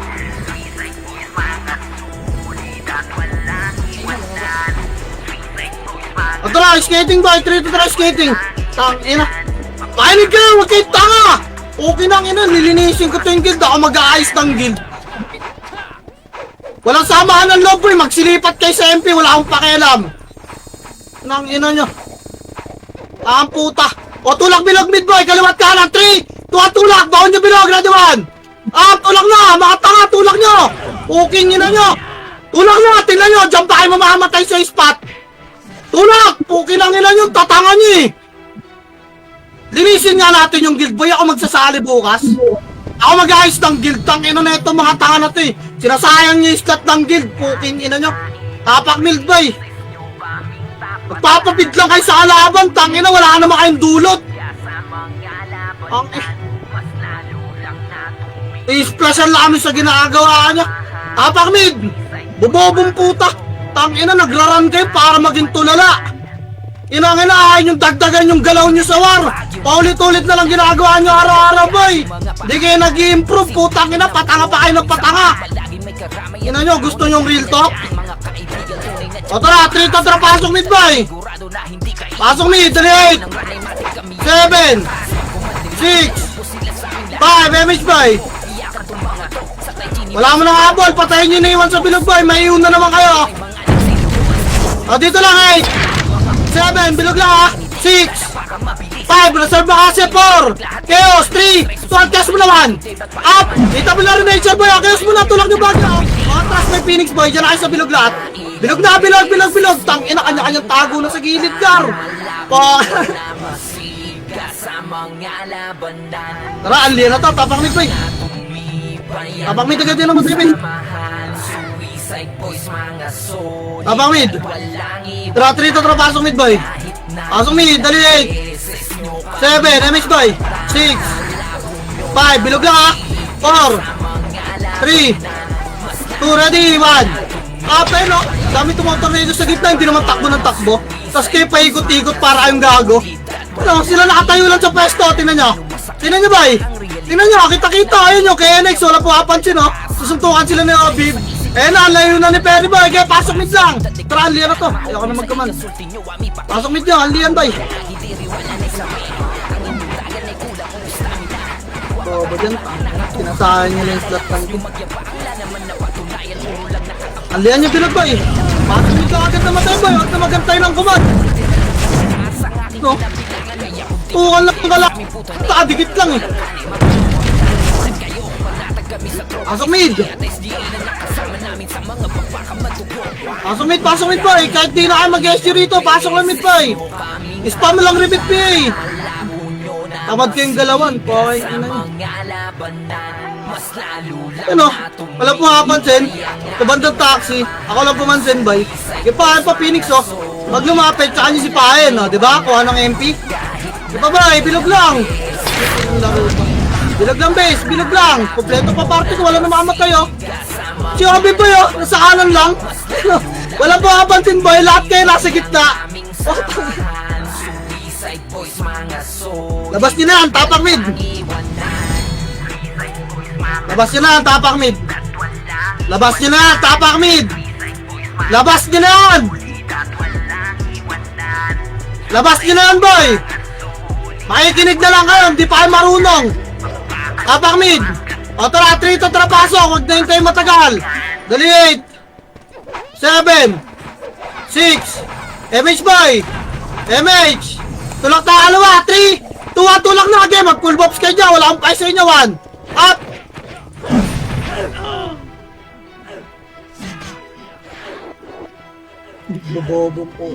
O tara, skating boy, try skating. Tangina. Pakinig ka, huwag kayo tanga. Okay nang ina, nilinisin ko to yung guild. Ako mag-aayos ng guild. Walang samahan ng loob boy, magsilipat kayo sa MP, wala akong pakialam. Nang ina nyo. Ang puta. O tulak bilog mid boy, kaliwat kanan, 3, 2, tulak, baon nyo bilog, ready 1. Tulak na, mga tanga, tulak nyo. Okay nyo na nyo. Tulak nyo, tingnan nyo, dyan pa kayo mamamatay sa spot. Tulak, okay lang ina nyo, tatanga nyo eh. Linisin nga natin yung guild boy, ako magsasali bukas. Ako mag-ayos ng guild, tang ina na ito mga tanga na to eh. Sinasayang nyo yung slot ng guild, puking ina nyo. Tapak mild boy. Magpapabid lang kayo sa kalaban, tang ina, wala naman kayong dulot. Ang i-splashan lang kami sa ginagawa niya. Tapak mid, bubobong puta. Tang ina, nagraran kayo para maging tulala. Inanginahin yung dagdagan yung galaw nyo sa war. Paulit-ulit na lang ginagawa nyo araw-araw boy. Di kayo nag-i-improve, putang ina, patanga pa kayo ng patanga. Ina nyo, gusto nyong real talk? O tara, 3 to tara, pasok mid boy. Pasok mid, 3, 8, 7, 6, 5, MH boy. Wala mo nang habol, patayin nyo na iwan sa bilog boy, may iwan na naman kayo. O dito lang 8, 7, bilog lang ha, 6, 5, reserve na kasi 4, chaos, 3, 2, chaos mo na 1, up, itabi na rin nature boy, chaos mo na, tulak nyo bagyo, atras may Phoenix boy, dyan na kayo sa bilog lahat, bilog na, bilog, tang ina, kanya-kanyang tago na sa gilid kar, tara, anli na to, tapak mid boy, tapak mid agad yun ang matripin, tapak mid, tara, 3 to tara, pasok mid boy. Pasok mid, dali 8, 7, MH boy, 6, 5, bilog lang ha, 4, 3, 2, ready, 1. Apay no, dami tumotornado sa gitna, hindi naman takbo ng takbo. Tapos kayo paikot-ikot para kayong gago. Ano, sila nakatayo lang sa pwesto, tingnan nyo. Tingnan nyo boy, tingnan nyo, kita-kita, ayun nyo, kay NX, wala po kapansin no. Susuntukan sila ni Obib. Eh na, layo na ni Perry boy, kaya pasok mid lang. Tara, anlian na to, ayoko na magkaman. Pasok mid nyo, anlian boy. Bobo dyan, sinasahan nyo na yung slot lang din. Anlian nyo pinag boy. Pasok mid lang agad na matay boy, huwag na magantay ng kumad. No? Tukan lang pala, takadikit lang eh. Pasok mid! Pasok mid boy! Kahit di na kayo mag-SG rito, pasok lang mid boy! Spam lang repeat PA! Tamad kayong galawan, boy! Ano? Wala po makapansin? Sa bandang taxi, ako lang pumansin boy! Ipahan pa Phoenix oh! Pag lumapit, tsaka niyo si Pahen oh! Diba? Kuha ng MP? Diba boy? Bilog lang! Bilog lang base, bilog lang. Kompleto pa party ko, wala na makamatay oh. Si Obi boy oh, nasa kanan lang. Wala pa kapansin boy, lahat kayo nasa gitna. Labas nyo na yan, tapak mid. Labas nyo na yan, tapak mid. Labas nyo na yan, tapak mid. Labas nyo na yan. Labas nyo na yan boy. Makikinig na lang kayo, hindi pa kayo marunong. Tapak mid. O tara, 3 to tara, pasok. Huwag na hintayin matagal. Dali 8, 7, 6, MH boy, MH. Tulak na kalawa, 3, 2, tulak na again. Mag full box kayo dyan, wala akong sa inyo, 1. Up. Bobobong po.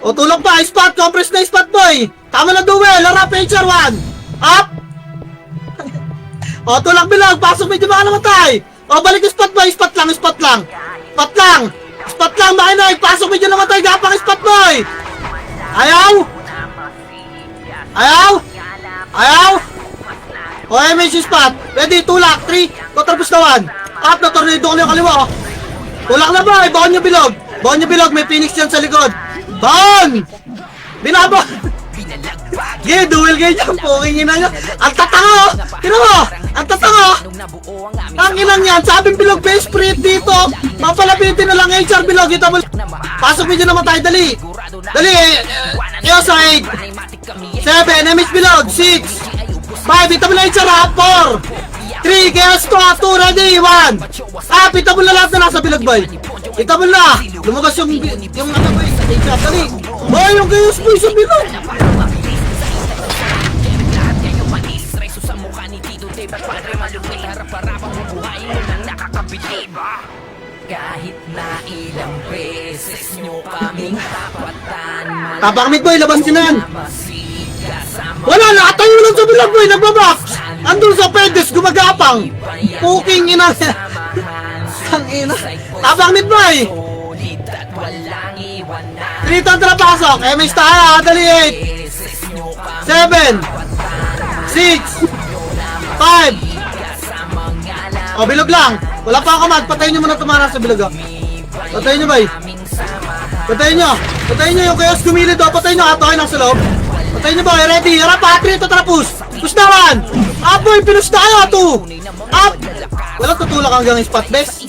O tulak pa, spot, compress na spot boy. Tama na duel, larap HR 1. Up. O, tulak bilog. Pasok medyo baka namatay. O, balik yung spot boy. Spot lang, spot lang. Spot lang. Spot lang, makinig. Pasok medyo namatay. Gapang spot boy. Ayaw. Ayaw. Ayaw. O, MH spot. Ready, tulak. 3, kontrapos na 1. Up na tornado ko na yung kaliwa. O. Tulak na boy. Baon nyo bilog. Baon nyo bilog. May Phoenix dyan sa likod. Baon. Binabon. Gaya, duel kayo dyan. Pungin ina nyo. Ang tatanga oh. Tino mo. Ang tatanga oh. Ang inang yan. Sabing bilog base sprint dito. Mapalapitin na lang HR bilog. Ito mo. Pasok medyo naman tayo. Dali. Dali. EOS 8. 7. MH bilog. 6. 5. Ito mo lang HR ha. 4. 3. Chaos 2. Ready. 1. Ito mo na lahat na nasa bilog boy. Ito mo na. Lumabas yung ano boy. HR. Dali. Boy, yung Chaos boy sa bilog. Kahit na ilang beses nyo kaming tapatan, Tapak mid boy, labas din na yan. Wala, nakatayo lang sa bilog boy, nagbabox. Andun sa pedes, gumagapang. Puking ina. Ang ina. Tapak mid boy. 3 tantra pasok, MS tayo, dali 8. 7. 6. 5. O, bilog lang. Wala pa ako command. Patayin nyo muna tumara sa bilog. Patayin nyo, bay. Patayin nyo. Patayin nyo yung chaos gumilid. Patayin nyo. Atokin lang sa loob. Patayin nyo, boy. Ready. Harap, patri. Ito, trapus. Push na 1. Up, boy. Pinush na kayo. 2. Up. Walang tutulak hanggang spot best.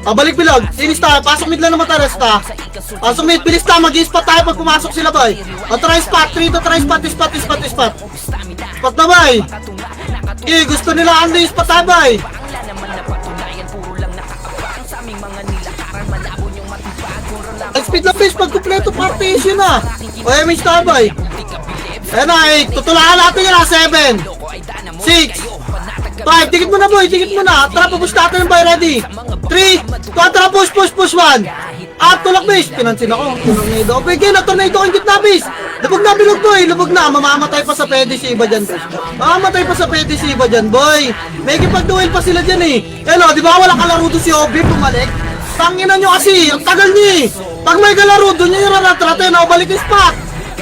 O, balik bilog. Sinis tayo. Pasok mid lang naman tayo. Resta. Pasok mid. Bilis na. Mag-i-spot tayo pag pumasok sila, boy. O, try spot. 3 to try spot. Spot. Spot na, boy. Eh, gusto nila ando yung spot tayo, boy. Speed lang base pag kumpleto partition na. O, MH tayo, boy. Ayan na, 8. Tutulakan natin yun na. 7. 6. 5. Dikit mo na, boy. Dikit mo na. Tara, pupush natin yung boy. Ready. 3. Tara, push. 1. At tulak base. Pinansin ako. Tornado. Okay, na tornado ang gitna base. Lubog na, bilog, boy. Lubog na. Mamamatay pa sa pwede si Iba dyan, boy. Mamamatay pa sa pwede si Iba dyan, boy. May kipag-duel pa sila dyan, eh. Hello, di ba wala kalaro doon si Obi? Bumalik. Tanginan nyo kasi. Ang tagal nyo, eh. Pag may kalaro doon, yun yung raratrate na. Balik yung spot.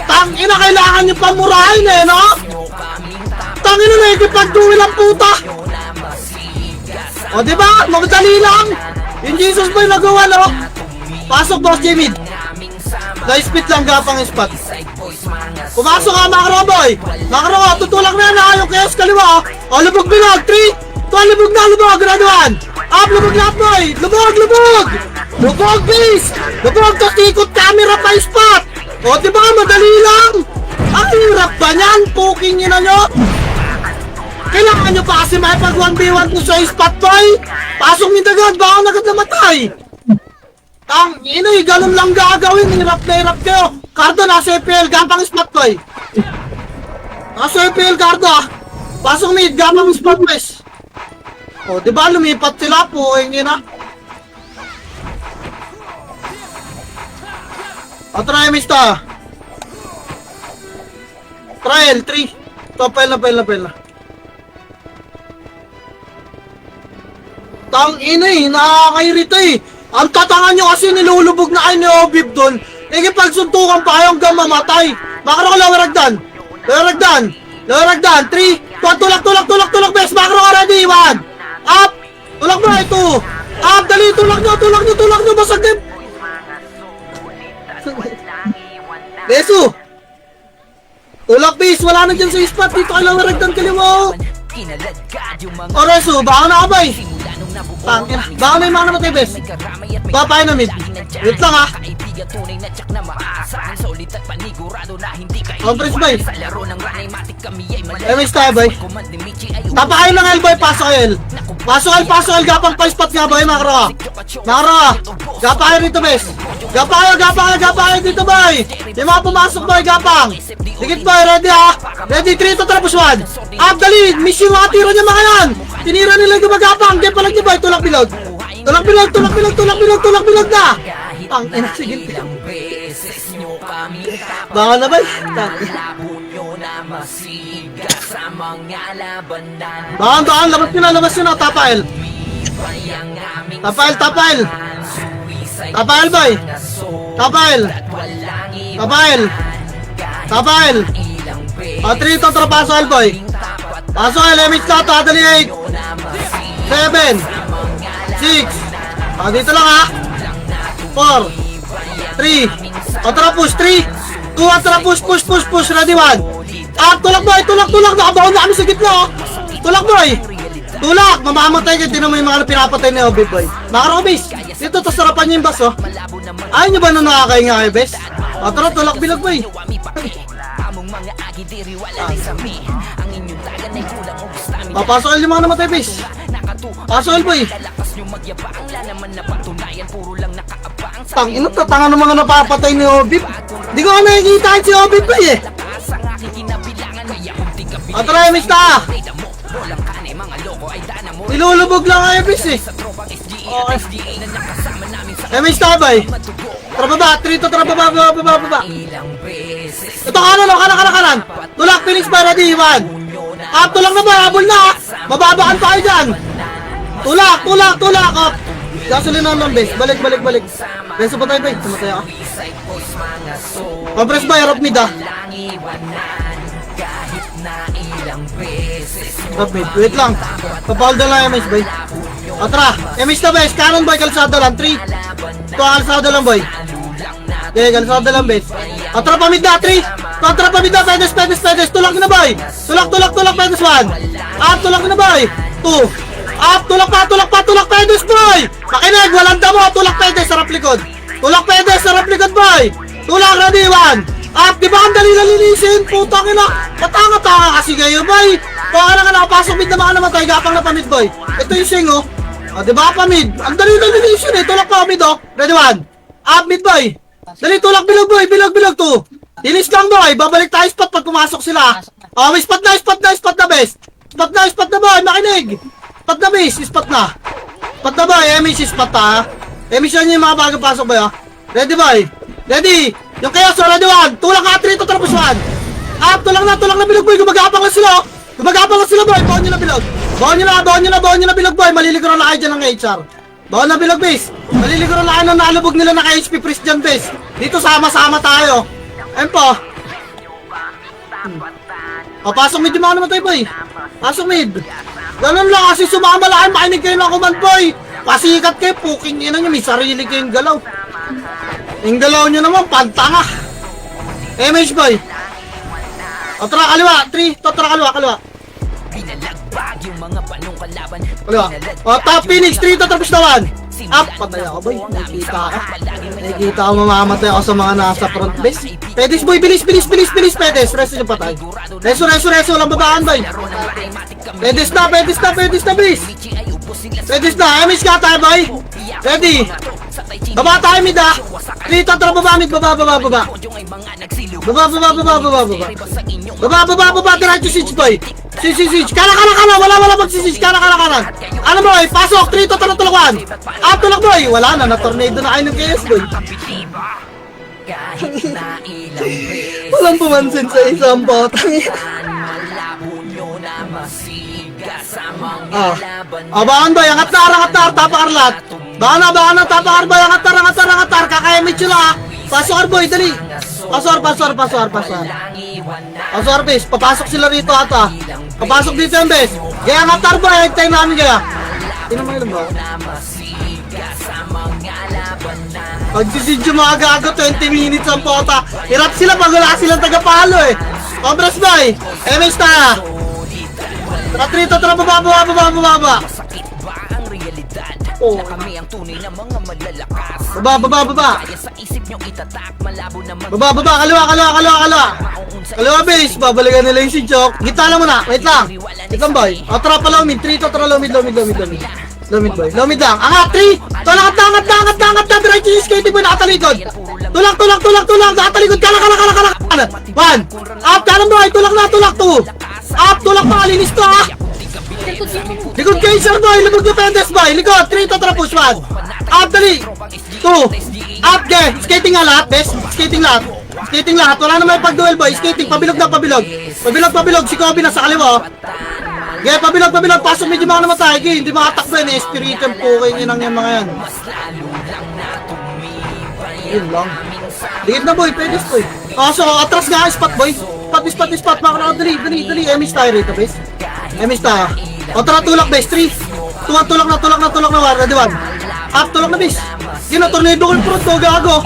Tangina, kailangan nyo pamurahin, eh, no? Tangina na, ikipag-duel ang puta. O, di ba? Magdali lang. Yung Jesus boy nagawa, no? Pasok, boss Jimmy. Na-spit lang gapang spot. Pumasok ka, Makro boy. Makro, tutulak na yan, ha? Yung chaos kaliwa, o, lubog bilog. 3, 2, lubog na, lubog. Graduan. Up, lubog lahat, boy. Lubog. Lubog, please. Lubog, tapos ikot camera pa yung spot. O, di ba? Madali lang. Ang hirap ba niyan? Puking ina nyo. Kailangan nyo pa kasi may pag 1v1 ko sa spot, boy. Pasok ni Dagad, baka agad namatay. Ang inay, ganun lang gagawin. Hirap na hirap kayo. Cardo, nasa FPL, gapang spot, boy. Nasa FPL, Cardo. Pasok mid, gapang spot, boys. O, di ba lumipat sila po, ina. O, try mista. Trial, 3. To, pel na. Tang ina eh, nakakairita eh. Ang tatanga nyo kasi nilulubog na kayo ni Obib doon. Ikipagsuntukan pa kayo hanggang mamatay. Makro ko lower ragdan. 3, 2, tulak, best. Makro ka ready, 1. Up. Tulak mo, 2. Up, dali, tulak nyo, basag din. Beso. Tulak base, wala na dyan sa spot. Dito kayo lower ragdan kaliwa. O Reso, baka na ka ba eh? Tangin, baka na yung mga namatay bes. Papay na mid. Wait lang ha. Conference boy. MS tayo boy. Tapakayo lang L boy, pasok L. Pasok L, gapang pa spot nga boy, Makro. Gapakayo rito bes. Gapakayo dito boy. Yung mga pumasok boy, gapang. Dikit boy, ready ha. Ready, 3 to tapos 1. Up, dali, miss yung mga tiro niya mga yan. Tinira nila yung gumagapang. Game pa lang niya boy, tulak bilog na. Ang ina, sige. Baka na ba? Daan, labas nyo na, Tapael. Tapael. Tapael, boy. Tapael. Trito, trapasoel, boy. Pasoel, MH na, tadali 8. 7. 6. Dito lang, ha. 4. 3. Atara, push. 3. 2, atara, push. Ready, 1. Tulak, boy. Nakabaon na kami sa gitna, oh. Tulak, boy. Tulak. Mamamatay ka. Tinan mo yung mga pinapatay ni Obi, boy. Makarobis. Dito, tas sarapan niyo yung bus, oh. Ayaw nyo ba nung nakakahinga kayo, bes? Tara, tulak bilag, boy. Papasok yung mga namatay, bes. Pasok, boy. Ina, tatanga ng mga napapatay ni Obi. Di ko nakikita si Obi, boy, eh. Tara, mista. Ilulubog lang kayo, bes, eh. Okay. Mista, boy. Tara baba, Trito, tara baba. Ito kanan. Tulak, Phoenix ba, ready, 1. Tulak na ba, habol na. Mababakan pa kayo dyan. Tulak. Gasolina ng base, balik. Reso pa tayo, boy. Tumatay ako. Compress ba, Rob mid, ah. Rob mid, wait lang. Papawal na lang MS, boy. Tara, MS na, base. Canon, boy, kalsada lang. 3. Ito, kalsada lang, boy. Okay, kalsada lang, base. Tara, pamid na, 3. Tara, pamid na, pedes. Tulak na, boy. Tulak, pedes, 1. Tulak na, boy. 2. Tulak pa, pedes, boy. Makinig, walang damo. Tulak, pedes, sarap likod. Boy. Tulak, ready, 1. Di ba ang dali linisin? Putang ina. Katanga kasi kayo, boy. Kung nakapasok mid na mga namatay, gapang na pamid, boy. Ito yung sing, oh. Di ba pamid? Ang dali linisin, eh. Tulak pa, mid, oh. Ready, 1. Mid, boy. Dali, tulak, bilog, boy. Bilog, 2. Dilis lang, boy. Babalik tayo spot pag pumasok sila. May spot na, best. Spot na, boy. Makinig. Spot na, base. Spot na, boy. MH spot, ha. MH yan yung mga bagong pasok, boy, ha. Ready, boy. Ready. Yung chaos, ready, 1. Tulak ka, 3 to tapos 1. Tulak na, bilog, boy. Gumagapang lang sila, boy. Bawon nyo na, bilog. Bawon nyo na, bilog, boy. Maliliguran na kayo dyan ng HR. Bawon na, bilog, base. Maliliguran na kayo ng nalubog nila na ka-HP priest dyan, base. Dito sama-sama tayo. Ayun po. Pasok mid yung mga namatay, boy. Pasok mid. Ganun lang kasi sumama lang. Makinig kayo ng command, boy. Pasikat kayo. Puking ina nyo. May sarili kayong galaw. Yung galaw nyo naman, pantanga. MH, boy. Tara, kaliwa. 3. Tara, kaliwa. Top Phoenix, 3 tapos na 1. Patay ako, boy. Nakikita ako mamamatay ako sa mga nasa front base. Pedes, boy, bilis, Pedes. Reso nyo patay. Reso, walang babaan, boy. Pedes na, bilis. Pedes na, MH ka tayo, boy. Ready. Baba tayo, mid, ah. Trito, tara, baba, mid, baba. Baba, diretso siege, boy. Siege. Kana, wala magsisiege. Kana. Ano, boy, pasok, Trito, tara, tulakan. Tulak, boy. Wala na, na-tornado na kayo ng KS, boy. Walang pumansin sa isang botang. Bahan, boy, angat na, tapakarlat. Bahan na, tapakar, boy, angat na, kakayamit sila, ha. Pasok, boy, dali. Pasok, bes. Papasok sila rito, ata. Papasok dito yung bes. Kaya angat, boy, hightime namin kaya. Tingnan mo ilan ba? Pagsisid yung mga gago, 20 minutes ang pota. Hirap sila pag wala silang tagapalo, eh. Obras, boy. MS na. Trito, tara, baba. Kami ang tunay na mga malalakas. Baba. Kaliwa, base. Babalikan nila yung si Chok. Gita lang muna. Wait lang. Boy. Tara pa lomid. 3 to, tara lomid. Lomid, boy. Lomid lang. Angat, 3. Angat. Diretso yung skating, boy. Nakatalikod. Tulak. Nakatalikod. Kala. 1. Kanan, boy. Tulak na. 2. Tulak pa. Linis to, ha. Likod kayo, sir, boy. Lubog na pendes, boy. Likod. 3 to, tara push 1. Dali. 2. Skating nga lahat, best. Skating lahat. Skating lahat, wala na may pag-duel boy. Skating, pabilog na, pabilog. Pabilog, si Kobe na sa kaliwa. Okay, pabilog, pasok medyo mga namatay. Okay, hindi makatakbo yan, espiritu yung puking inang yung mga yan. Yun lang. Dikit na boy, pwede boy. So, atras nga, spot boy. Spot, mga na, dali. Emis tayo rito, base. Emis tayo. O, tara, tulak, base, 3. Tulak na, war, ready, 1. Up, tulak na, base. Yun, tornado ko yung front ko, gago.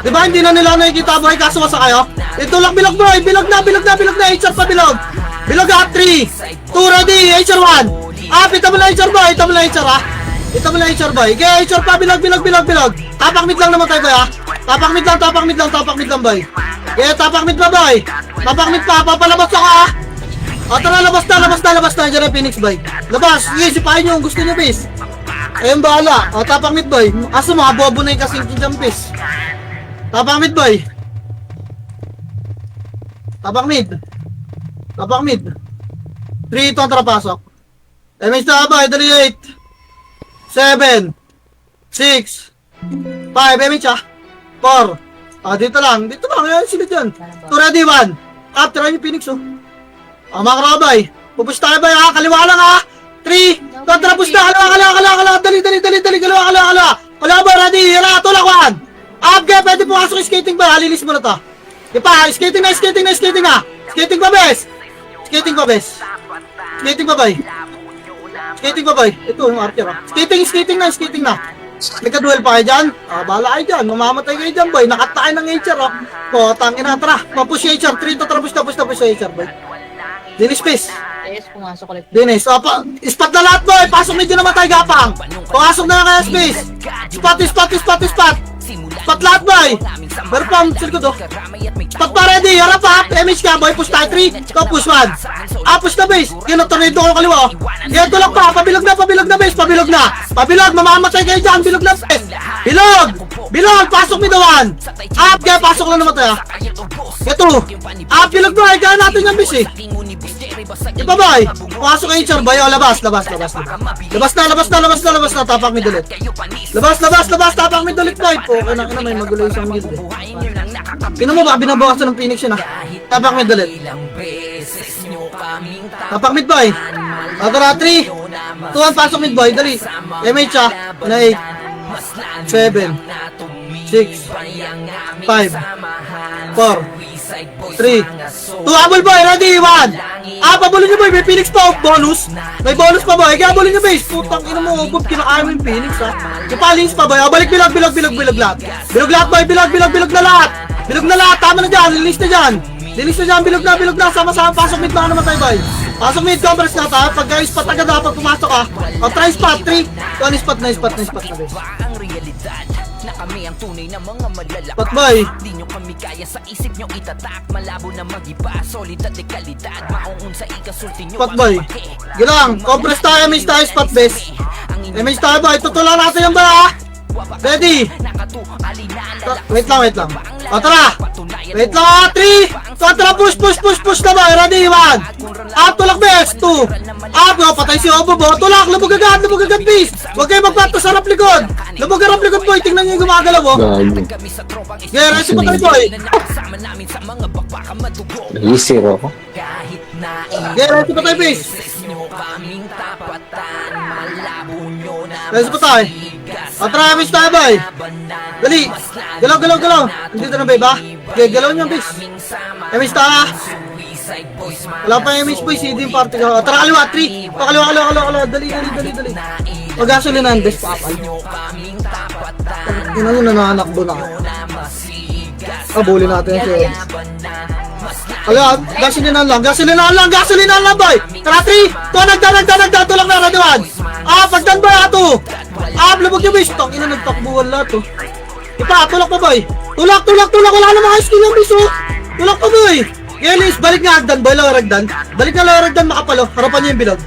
Diba, hindi na nila nakikita boy, kaso masa kayo. Tulak, bilog boy, bilog na, HR pa, bilog. Bilog up, 3, 2, ready, HR 1. Up, ita mo na HR boy, ha. Ito mo lang HR boy. Okay, HR pa, bilog. Tapak mid lang naman tayo boy ha. Tapak mid lang boy. Okay, tapak mid pa boy. Tapak mid pa, papalabas ako ha. O tara, labas na. Diyan ang Phoenix boy. Labas, sige, sipahin nyo kung gusto nyo bis. Ayun bahala. O, tapak mid boy. Aso mga bobo na yung kasing dyan bis. Tapak mid boy. Tapak mid. 3, 2, tara pasok. MS na boy, dali 8. 7, 6, 5, MH ah. 4. Dito lang. Ayan sila dyan. 2 ready, 1. Up, tira yung Phoenix oh. Mga karabay. Pupush tayo ba ha? Kaliwa lang ha. 3, 2, tara push na. Kaliwa. Dali. Kaliwa ba, ready? Hira, tulak 1. Up, okay. Pwede pumasok yung skating ba? Halilis mo na to. Ipa, skating na. Skating pa, bes. Skating pa ba? Ito yung archer ha. Skating na. Nagka-duel pa kayo dyan? Bahala kayo dyan. Mamamatay kayo dyan boy. Nakatakin ng HR ha. Tangin na, tara. Mapush yung HR. 3 to tara, push na yung HR boy. Dinis space. Yes, pumasok ulit. Dinis. Spot na lahat boy. Pasok medyo naman tayo gapang. Pasok na kaya space. Spot. Spot lahat boy. Pero pang silkod oh. Spot pa ready. Harap ha. MH ka boy. Push tayo 3. Go push 1. Push na base. Yun, tornado ko kaliwa oh. Yan, tulak pa. Pabilog na base. Pabilog. Mamamatay kayo dyan. Bilog na base. Bilog. Pasok mi dawan. Up. Kaya pasok lang naman tayo. Ito. Bilog boy. Kaya natin yung base eh. Iba boy. Pasok kayo HR boy. Labas na. Tapak mi dulit. Labas. Tapak mi dulit boy. Okay na may magulo isang mid eh. Pino mo ba? Binabawasan ng Phoenix yun ah. Tapak mid ulit. Tapak mid boy. Tara 3, 2, 1, pasok mid boy. Dali. MH ah. Na 8, 7, 6, 5, 4, 3, 2, habol boy. Ready, 1. Pabulin nyo boy. May Phoenix pa. Bonus. May bonus pa boy. Kaya habulin nyo base. Putang ina mo. Kinakaya mo yung Phoenix ha. Ipalings pa boy. Balik bilog lahat. Bilog lahat boy. Bilog na lahat. Tama na dyan. Linis na dyan. Bilog na. Sama-sama. Pasok mid na naman tayo boy. Pasok mid. Compress na tayo. Pagka spot agad dapat pumasok ha. Try spot. 3. Ito spot na base. Kami ang tunay na mga malalaki. Spot boy. Di nyo kami kaya sa isip nyo itatak. Malabo na mag-iba, solid at dekalidad. Maungun sa ikasulti nyo. Spot boy. Gilang, compress tayo, MH tayo, spot base. MH tayo boy, tutulan natin yung ba ha? Ready? Wait lang. Tara. Wait lang ha, 3. Tara, push na boy. Ready, 1. Tulak base, 2. Patay si Obo bo. Tulak, lubog agad base. Huwag kayo magpato sa harap likod. Lubog harap likod boy, tingnan nyo yung gumagalaw bo. Yeah, resi pa tayo boy. Zero ako. Yeah, resi pa tayo base. Resi pa tayo. Tara, MH tayo boy. Dali. Galaw. Dito na ba? Okay, galaw nyo base. MH tayo. Wala pa yung MH boy, CD yung party ka. Tara, kaliwa, 3. Kaliwa. Dali. Pag-gasolinan, best pa apal. Yun ang nananakbo na. Bully natin siya. Gasolinan lang boy. Tara, 3. Nagda, tulak na, radawan. Pagdan boy, 2. Lubog yung base. Ina, nagtakbuhan lahat oh. Tulak pa boy. Tulak. Wala na mga skill yung base oh. Tulak pa boy. Yelis, balik nga agdan boy, lawaragdan. Makapalo. Harapan nyo yung bilog.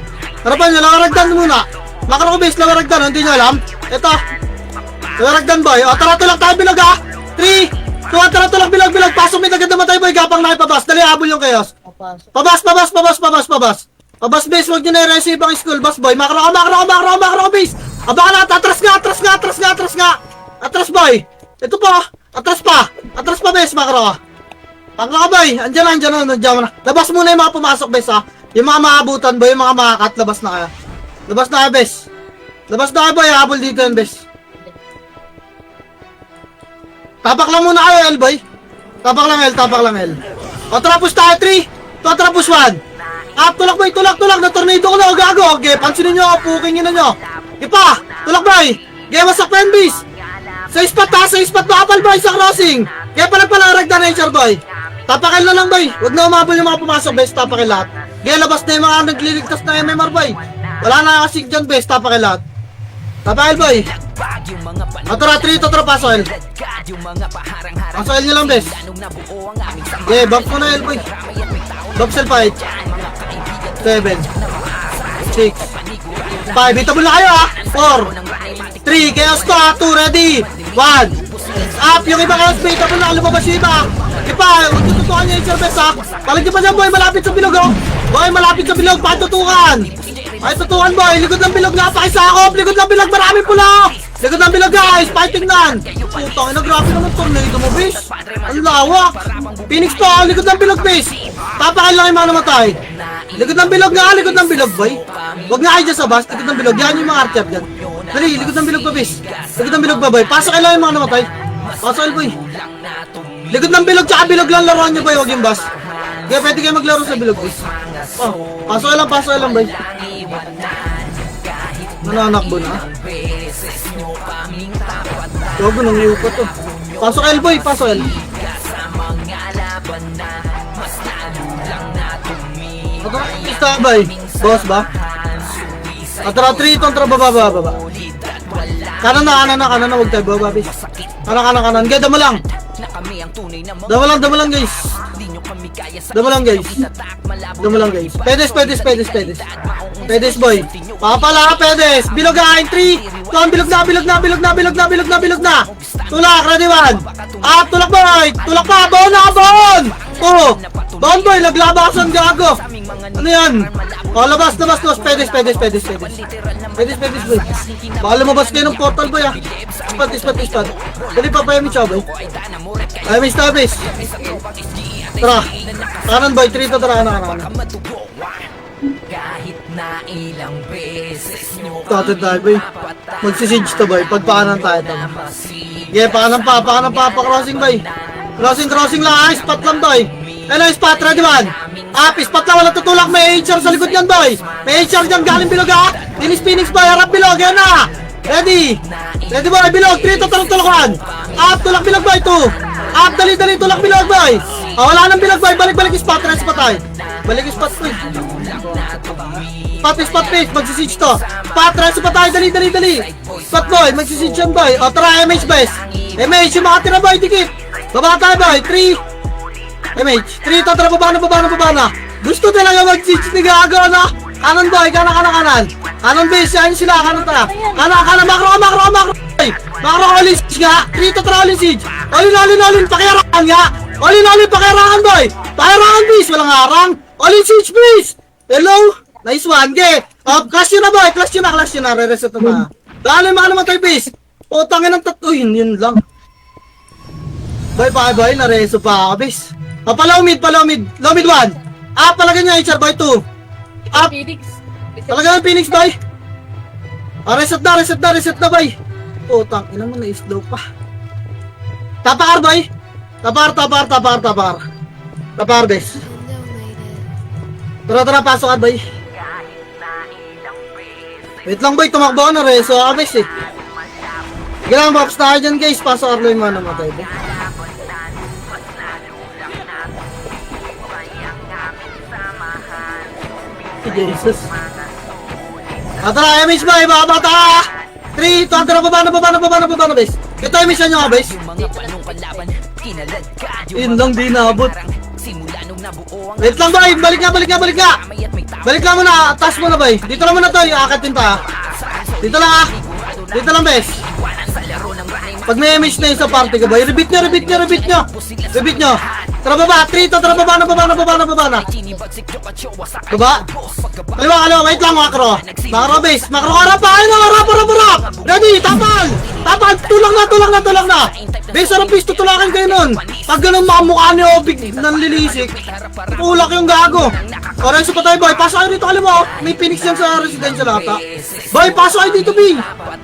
Lawaragdan muna. Makarako base, lawaragdan. Hindi nyo alam. Ito. Lawaragdan boy. Tara, tulak tayo bilog ha. 3, 2, tara, tulak bilog. Pasok may agad naman tayo boy. Gapang na ipabas. Dali, habol yung chaos. Pabas. Pabas base, huwag nyo na i-receive ang school bus boy. Makarako base. Abaka na, atras nga. Atras boy. Ito pa. Atras pa base, makarako. Tangka ka bay, andyan na. Labas muna yung mga pumasok, bes ha. Yung mga maabutan ba, yung mga makakat, labas na kayo. Labas na kayo, bes. Labas na kayo bay, habol dito yan, bes. Tapak lang muna kayo, El boy. Tapak lang, El. O, trapos tayo, 3. Trapos 1. Tulak bay, tulak. Na tornado ko na, gago. Okay, pansinin nyo, puking ina nyo. Ipa, tulak bay. Okay, wasak pa yan, bis. Sa spot makapal bay, sa crossing. Kaya pala ragda nature boy. Tapakil na lang bay. Huwag na umabol yung mga pumasok, bes. Tapakil lahat. Kaya labas na yung mga nagliligtas na MMR bay. Wala na kasig dyan, bes. Tapakil lahat. Tapakil boy. Tara, 3, pasok El. Pasok El nyo lang, bes. Okay, bump ko na El boy. Bump cell fight. 7 6 5, hitable na kayo ha. 4 3, chaos to ha. 2, ready. 1 up, yung iba chaos bait. Hitable na, lumabas yung iba. Ipa, tututukan niya yung service ha. Palag pa dyan boy, malapit sa bilog oh. Boy, malapit sa bilog, patutukan. Ay, tutukan boy, likod ng bilog, napakisakop. Likod ng bilog, maraming pula. Likod ng bilog guys, fighting nan. Putang ina, grabe naman tornado mo bis. Ang lawak. Phoenix to, likod ng bilog bis. Papakil lang yung mga namatay. Likod ng bilog boy. Huwag nga kayo dyan sa bus, likod ng bilog. Yan yung mga archer dyan. Dali, likod ng bilog pa bis. Likod ng bilog pa boy, pasok lang yung mga namatay. Pasok boy. Likod ng bilog, tsaka bilog lang laruan nyo boy, huwag yung bus. Kaya pwede kayo maglaro sa bilog boy. Oh, pasok lang boy. Nananakbo na. Gago nang liupa to. Pasok El boy, pasok El. Istabay. Boss ba? Atara 3 itong baba. Kanan na, huwag tayo baba bis. Kanan. Gaya, dama lang guys. Dama lang guys. Pedes boy. Papala, pedes. Bilog hain 3. Tuan, bilog na. Tulak, ready 1. Tulak boy. Tulak pa, bon. Oh, bon boy, naglabasan gago. Ano yan? Labas. Pedes boy. Baka lumabas kayo ng portal boy ah. Ispat. Dali pa yung chow boy. Ay, may stabis. Tara. Kanan boy, 3 to tara. Kanan. Tatad tayo boy. Magsisiege to boy. Pagpaanan tayo to. Yeah, paanan pa. Pa-crossing boy. Crossing lang. Spot lang boy. Hello, spot. Ready 1. Spot lang. Walang tutulak. May HR sa likod yan boy. May HR dyan. Galing bilog ha. Phoenix boy. Harap bilog. Yan na. Ready boy. Bilog. 3 to tulakan. Tulak bilog boy. 2. Dali. Tulak bilog boy. Wala nang bilog boy. Balik spot. Red spot tayo. Balik spot boy. Spot face. Magsisiege to. Spot. Red spot tayo. Dali. Spot boy. Magsisiege yan boy. Tara MH best. MH yung mga tira boy. Dikit. Baba tayo boy. 3 MH. 3 to. Tara baba na. Gusto talaga mag-siege ni gago na. Kanan boy. Kanan. Kanan base. Yan sila. Kanan tara. Kanan. Makro. Makro all-in siege nga. 3 to. Tara all-in siege. All-in. Pakiarangan nga. All-in. Pakiarangan boy. Pakiarangan base. Walang harang. All-in siege base. Hello. Nice one. Okay. Clash yun na boy. Clash yun na. Re-reset na. Dahil yung mga namatay base. Tangin ng tattoo. Yun lang. Boy. Nareso pa ako base. Palawmid. Lawmid 1. Palagay niya HR boy 2. Phoenix. Palagay ng Phoenix boy. Reset na boy. Tangin naman na-slow pa. Tapar boy. Tapar base. Tara, pasok ka boy. Wait lang boy, tumakbo na reso ka base eh. Sige lang, pops na dyan guys. Pasok ka yung mga namatay boy. Jesus. Tara, MH boy, bata! 3, tara, baba na base. Ito yung mission nyo nga base. Yun lang, di naabot. Wait lang boy, balik nga. Balik lang muna, taas mo na boy. Dito lang muna to, iaakatin pa. Dito lang base. Pag may MH na yung sa party ka boy, repeat nyo. Tara baba, 3 to, tara baba na. Baba. Kaliwa, wait lang, makro. Makro base, makro harap pa, ayun na, harap. Ready, tapal. Tulang na. Base, harap base, tutulakin kayo nun. Pag ganun makamukha niyo, big nanlilisik. Tulak yung gago. O, reso pa tayo, boy. Pasok kayo dito, kaliwa. May Phoenix yan sa residential ata. Boy, pasok kayo dito, B.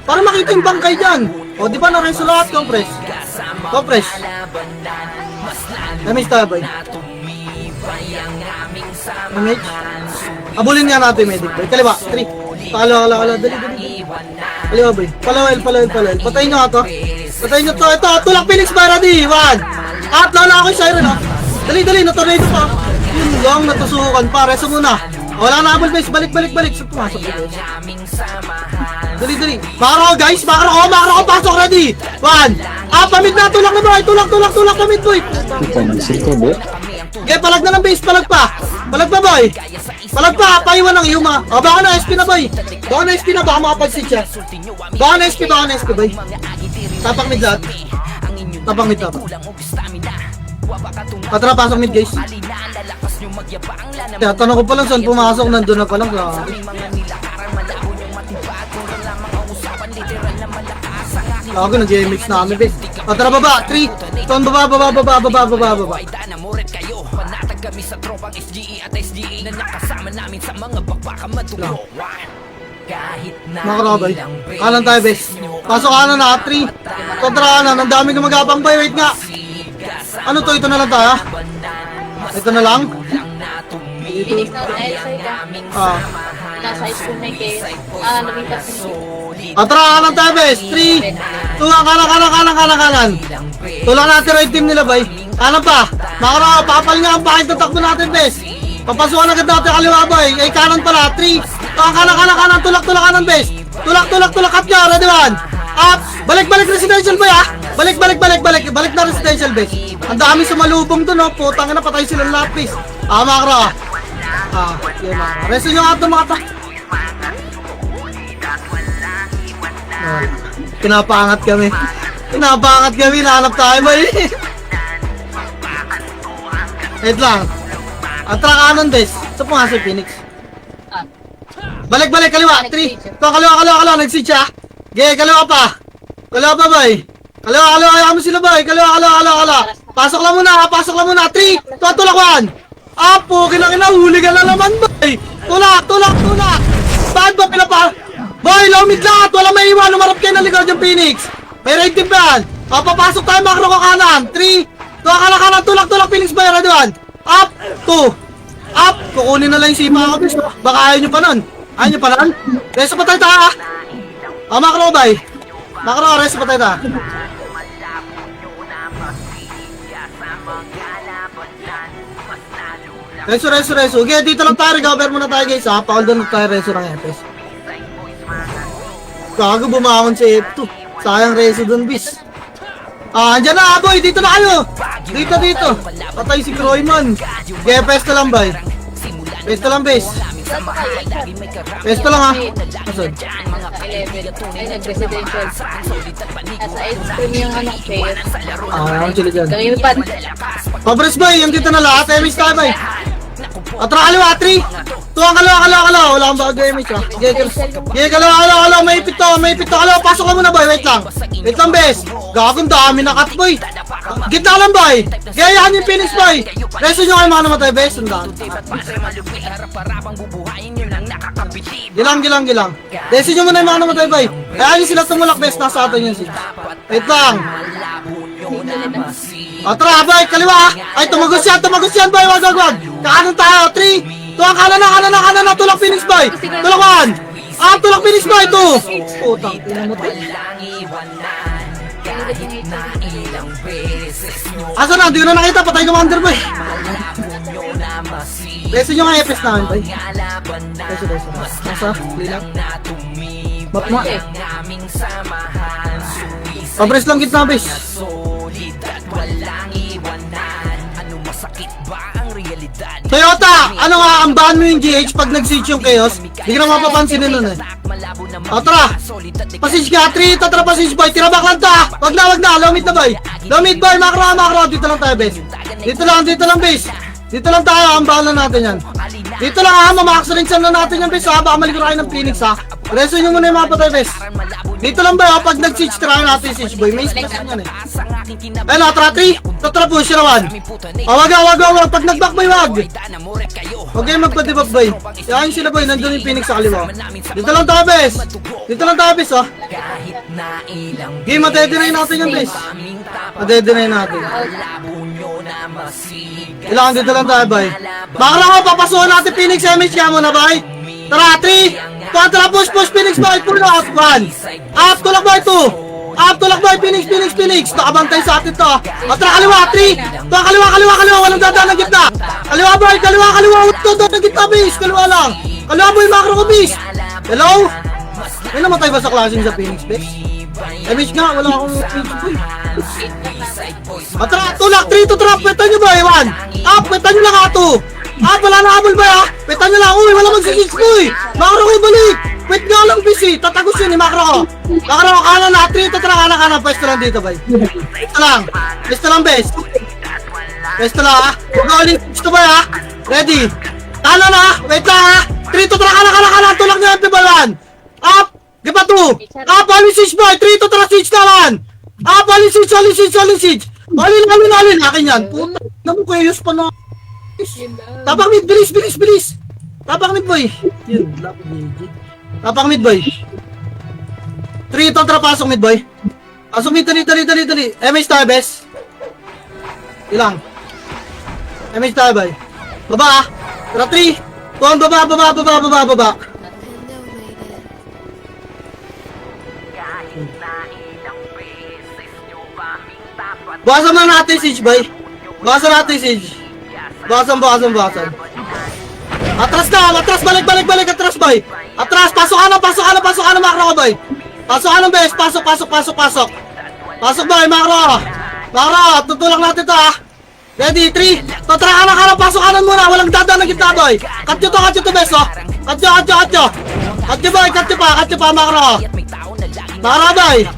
Para makita yung bangkay dyan. O, di ba na-reso lahat, compress. Damage tayo, boy. Damage. Abulin nga natin, medic, boy. Kaliwa, 3. Kaliwa. Dali. Kaliwa, boy. Palawel. Patayin nyo nga to. Ito, tulak Phoenix ba, ready? 1. Lala ako yung siren, ha. Dali, natornado pa. Yun lang, natusukan pa. Reso muna. Wala na abol, base. Balik. So, pumasok dito. Dali. Makro, guys. Makro, pasok, ready. 1. Pamid na. Tulak na, boy. Tulak, pamid, boy. Okay, palag na ng base. Palag pa, boy. Paiwan ng Yuma. Baka na SP na, boy. Baka makapag-sit siya. Baka na SP, boy. Tapang mid lahat. Tara, pasok mid, guys. Kaya, tanong ko pa lang saan pumasok. Nandun na pa lang. Ako, nag-mix na kami, base. Tara, baba. 3. Ton, baba. Kami sa tropang SGE at SGA na nakasama namin sa mga bakbaka matulo. Kahit na Makakabay. Kanan tayo, bes. Pasok kanan na, 3. Kontra kanan, ang dami gumagapang bay. Wait nga. Ano to? Ito na lang tayo, ha? Ito na lang? Phoenix na sa'yo ka. Nasa high school na yung case. Lumipas na Tara, kanan tayo, bes. 3. Tulang, kanan. Tulang natin right team nila, bay. Kanan pa. Makara, papal nga ang bakit ng takbo natin, bes. Papasukan agad natin kaliwa, bay. Ay, kanan pala. 3. Kanan. Tulak kanan, bes. Tulak. Cut nyo. Ready, 1. Up. Balik residential, bay, ha. Balik na residential, bes. Ang dami sumalubong dun, oh. Putang na, patay silang lahat, bes. Makara. Yun, makara. Reso nyo nga ito, mga ta. Pinapangat kami. Nahanap tayo, bay. Wait lang. Tara kanan, bes. Sa po nga si Phoenix. Balik, kaliwa. 3. Kaliwa. Nag-sit siya. Kaliwa pa, bay. Kaliwa. Ayaw mo sila, bay. Kaliwa. Pasok lang muna. 3. Tulak 1. Huli ka na naman, bay. Tulak. Bakit ba pinapa? Boy, lawmid lahat. Walang may iwan. Umarap kayo ng likod yung Phoenix. May raid team ba yan? Papasok tayo, makro ko kanan. 3. Kanan. Tulak. Phoenix bay. Ready, 1. Up. 2. Up. Kukunin na lang yung sipa ko, bis. Baka ayaw nyo pa nun. Reso pa tayo ta, ha? Makro, bay. Reso pa tayo ta. Reso. Okay, dito lang tayo. Recover muna tayo, guys, ha? Pakaldon tayo reso ng FS. Gago, bumangon si F2. Sayang reso dun, bis. Andyan na, boy. Dito na kayo. Dito. Patay si Kroyman. Okay, pesto lang, bay. Pesto lang, base. Pesto lang, ha. Asod. 11. Ay, nag-residential. Nasa high school yung anak fair. Ang chili dyan. Gangipad. Pabres, boy. Yung dito na lahat. Emis tayo, bay. Atra, kaliwa, 3. Tuwang kaliwa. Wala kang bago damage, ha. Kaliwa. May ipit to. Kaliwa, pasok ka muna, boy. Wait lang, bes. Gagong dami na cut, boy. Gitna lang, boy. Gayahan yung Phoenix, boy. Reso nyo kayo mga namatay, bes. Sundaan. Gilang. Reso nyo muna yung mga namatay, boy. Kaya nyo sila tumulak, bes. Nasa atin yun, wait lang. Tara, boy. Kaliwa, ha. Ay, tumagos yan, boy. Wag. Kanan tayo, 3. Tuwang kanan na. Tulak Phoenix, boy. Tulak 1. Tulak Phoenix, boy. 2. Putang, pinamutay. Asa na? Di ko na nakita. Patay commander, boy. Reso nyo nga FS namin, boy. Reso. Nasa? Lilang. Map mo. Pabres lang gitna, bes. Toyota! Ano nga, ambahan mo yung GH pag nag-switch yung Chaos? Hindi ka na mapapansinin nun, eh. Tara! Passage ka, 3. Passage, boy. Tira back lang ta! Wag na. Lomit na, boy. Makro. Dito lang tayo, bes. Dito lang, base. Dito lang tayo, ang bahala natin yan. Dito lang ha, mamax-rinsan na natin yan, base ha. Baka maligurahin ng Phoenix ha. Reso nyo muna yung mga patay, base. Dito lang ba, pag nag-siege, try natin siege boy. May space yan eh. Ayun, natra 3. Tatra push na 1. Wag. Pag nag-back boy, wag. Huwag kayo magpa-debuff boy. Yakin sila boy, nandun yung Phoenix sa kaliwa. Dito lang tayo, base. Dito lang tayo, base ha. Game, madedenay natin yan, base. Madedenay natin. Kailangan dito lang tayo, bay. Bakla ko, papasuhan natin Phoenix MH kaya muna, bay. Tara, 3. Tara, push, Phoenix, bay. Pull up, 1. Up, tulak, bay, 2. Up, tulak, bay, Phoenix. Nakabantay sa atin to. O, tara, kaliwa, 3. Tara, kaliwa. Walang dadaan ng gitna. Kaliwa, bay, kaliwa. Doon ng gitna, bis. Kaliwa lang. Kaliwa, boy, macro ko, bis. Hello? May namatay ba sa klaseng sa Phoenix, bis? MH nga, wala akong Phoenix, boy. Atra, tulak, 3 to trap, petan nyo ba, 1? Up, petan nyo lang ha, 2. Up, wala na habol ba ha? Petan nyo lang, uy, wala magsisix ko eh. Makro ko, balik. Wait nga lang, busy. Tatagos yun eh, makro ko. Makro ko, kanan na, 3 to trap, kanan, pwesto lang dito, bay. Pwesto lang, bes. Pwesto lang ha. Huwag gusto ba ha? Ready? Kanan ha, wait lang ha. 3 to trap, kanan, tulak nyo yung pibalan. Up, giba 2. Up, alin siege boy, 3 to trap, siege naman. Ah, alin siege. Alin. Akin yan. Puta, naman ko ayos pa na. Tapak mid, bilis. Tapak mid, boy. Yun, tapak mid, boy. 3 ito, pasok mid, boy. Pasok mid, dali. MH tayo, bes. Ilang. MH tayo, boy. Baba, ah. Tara, 3. Tuwan, baba. Bawasan na natin siege, boy. Bawasan. Atras, balik, atras, boy. Atras, pasok ka na, makro ko, boy. Pasok ka na, bes, pasok. Pasok, boy, makro. Tutulak natin to, ha. Ready, 3. Tatra ka na, pasok kanan muna, walang dadaan na gitna, boy. Katyo to, bes, oh. Katyo, boy, katyo pa, makro. Makro, boy.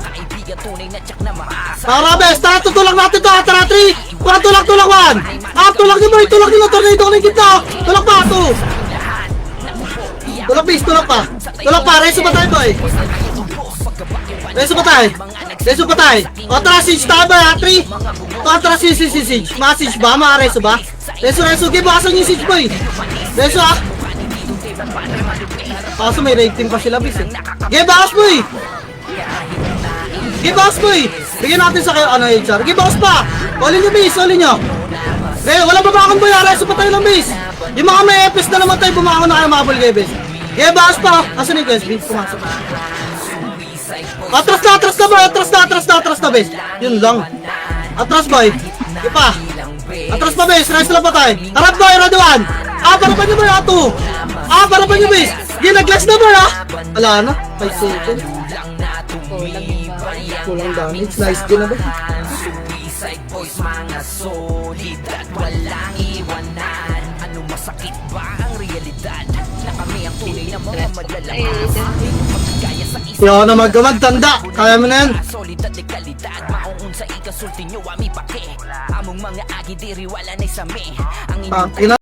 Tara, bes, tutulak natin to, tara, 3. Tulak, 1. Up, tulak nyo, boy, tornado na yung gitna. Tulak pa, 2. Tulak pa, reso pa tayo, boy. Reso pa tayo. O, tara, siege tayo, boy, ha, 3. Tara, siege. Mga siege ba, mga reso ba? Reso, gibawasan yung siege, boy. Reso, ha. Kaso may rating pa sila, bis, eh. Gibawas, boy. Bigyan natin sa kayo, HR. Gibawas pa. Olin nyo, bis, wala babakon, boy, ha. Reso pa tayo lang, bis. Yung mga may FS na naman tayo, bumakon na kayo mabul kayo, bis. Gibawas pa. Asan yung USB? Pumasok. Atras na, bes. Yun lang. Atras, boy. Ipa. Atras pa, bes. Rise lang pa tayo. Tarap, boy. Ready 1. Para pa nyo, boy, 2. Para pa nyo, bes. Ginaglas na, boy, ha. Wala na. 5 seconds. Kulang damage. Nice din na, boy. Masakit ba ang realidad na kami ang tunay na mga madlalang Yo na magtanda. Kaya mo na yan. solid at dekalidad maungun sa ikasulti nyo ami pake among mga agi diri wala na sa me ang inyong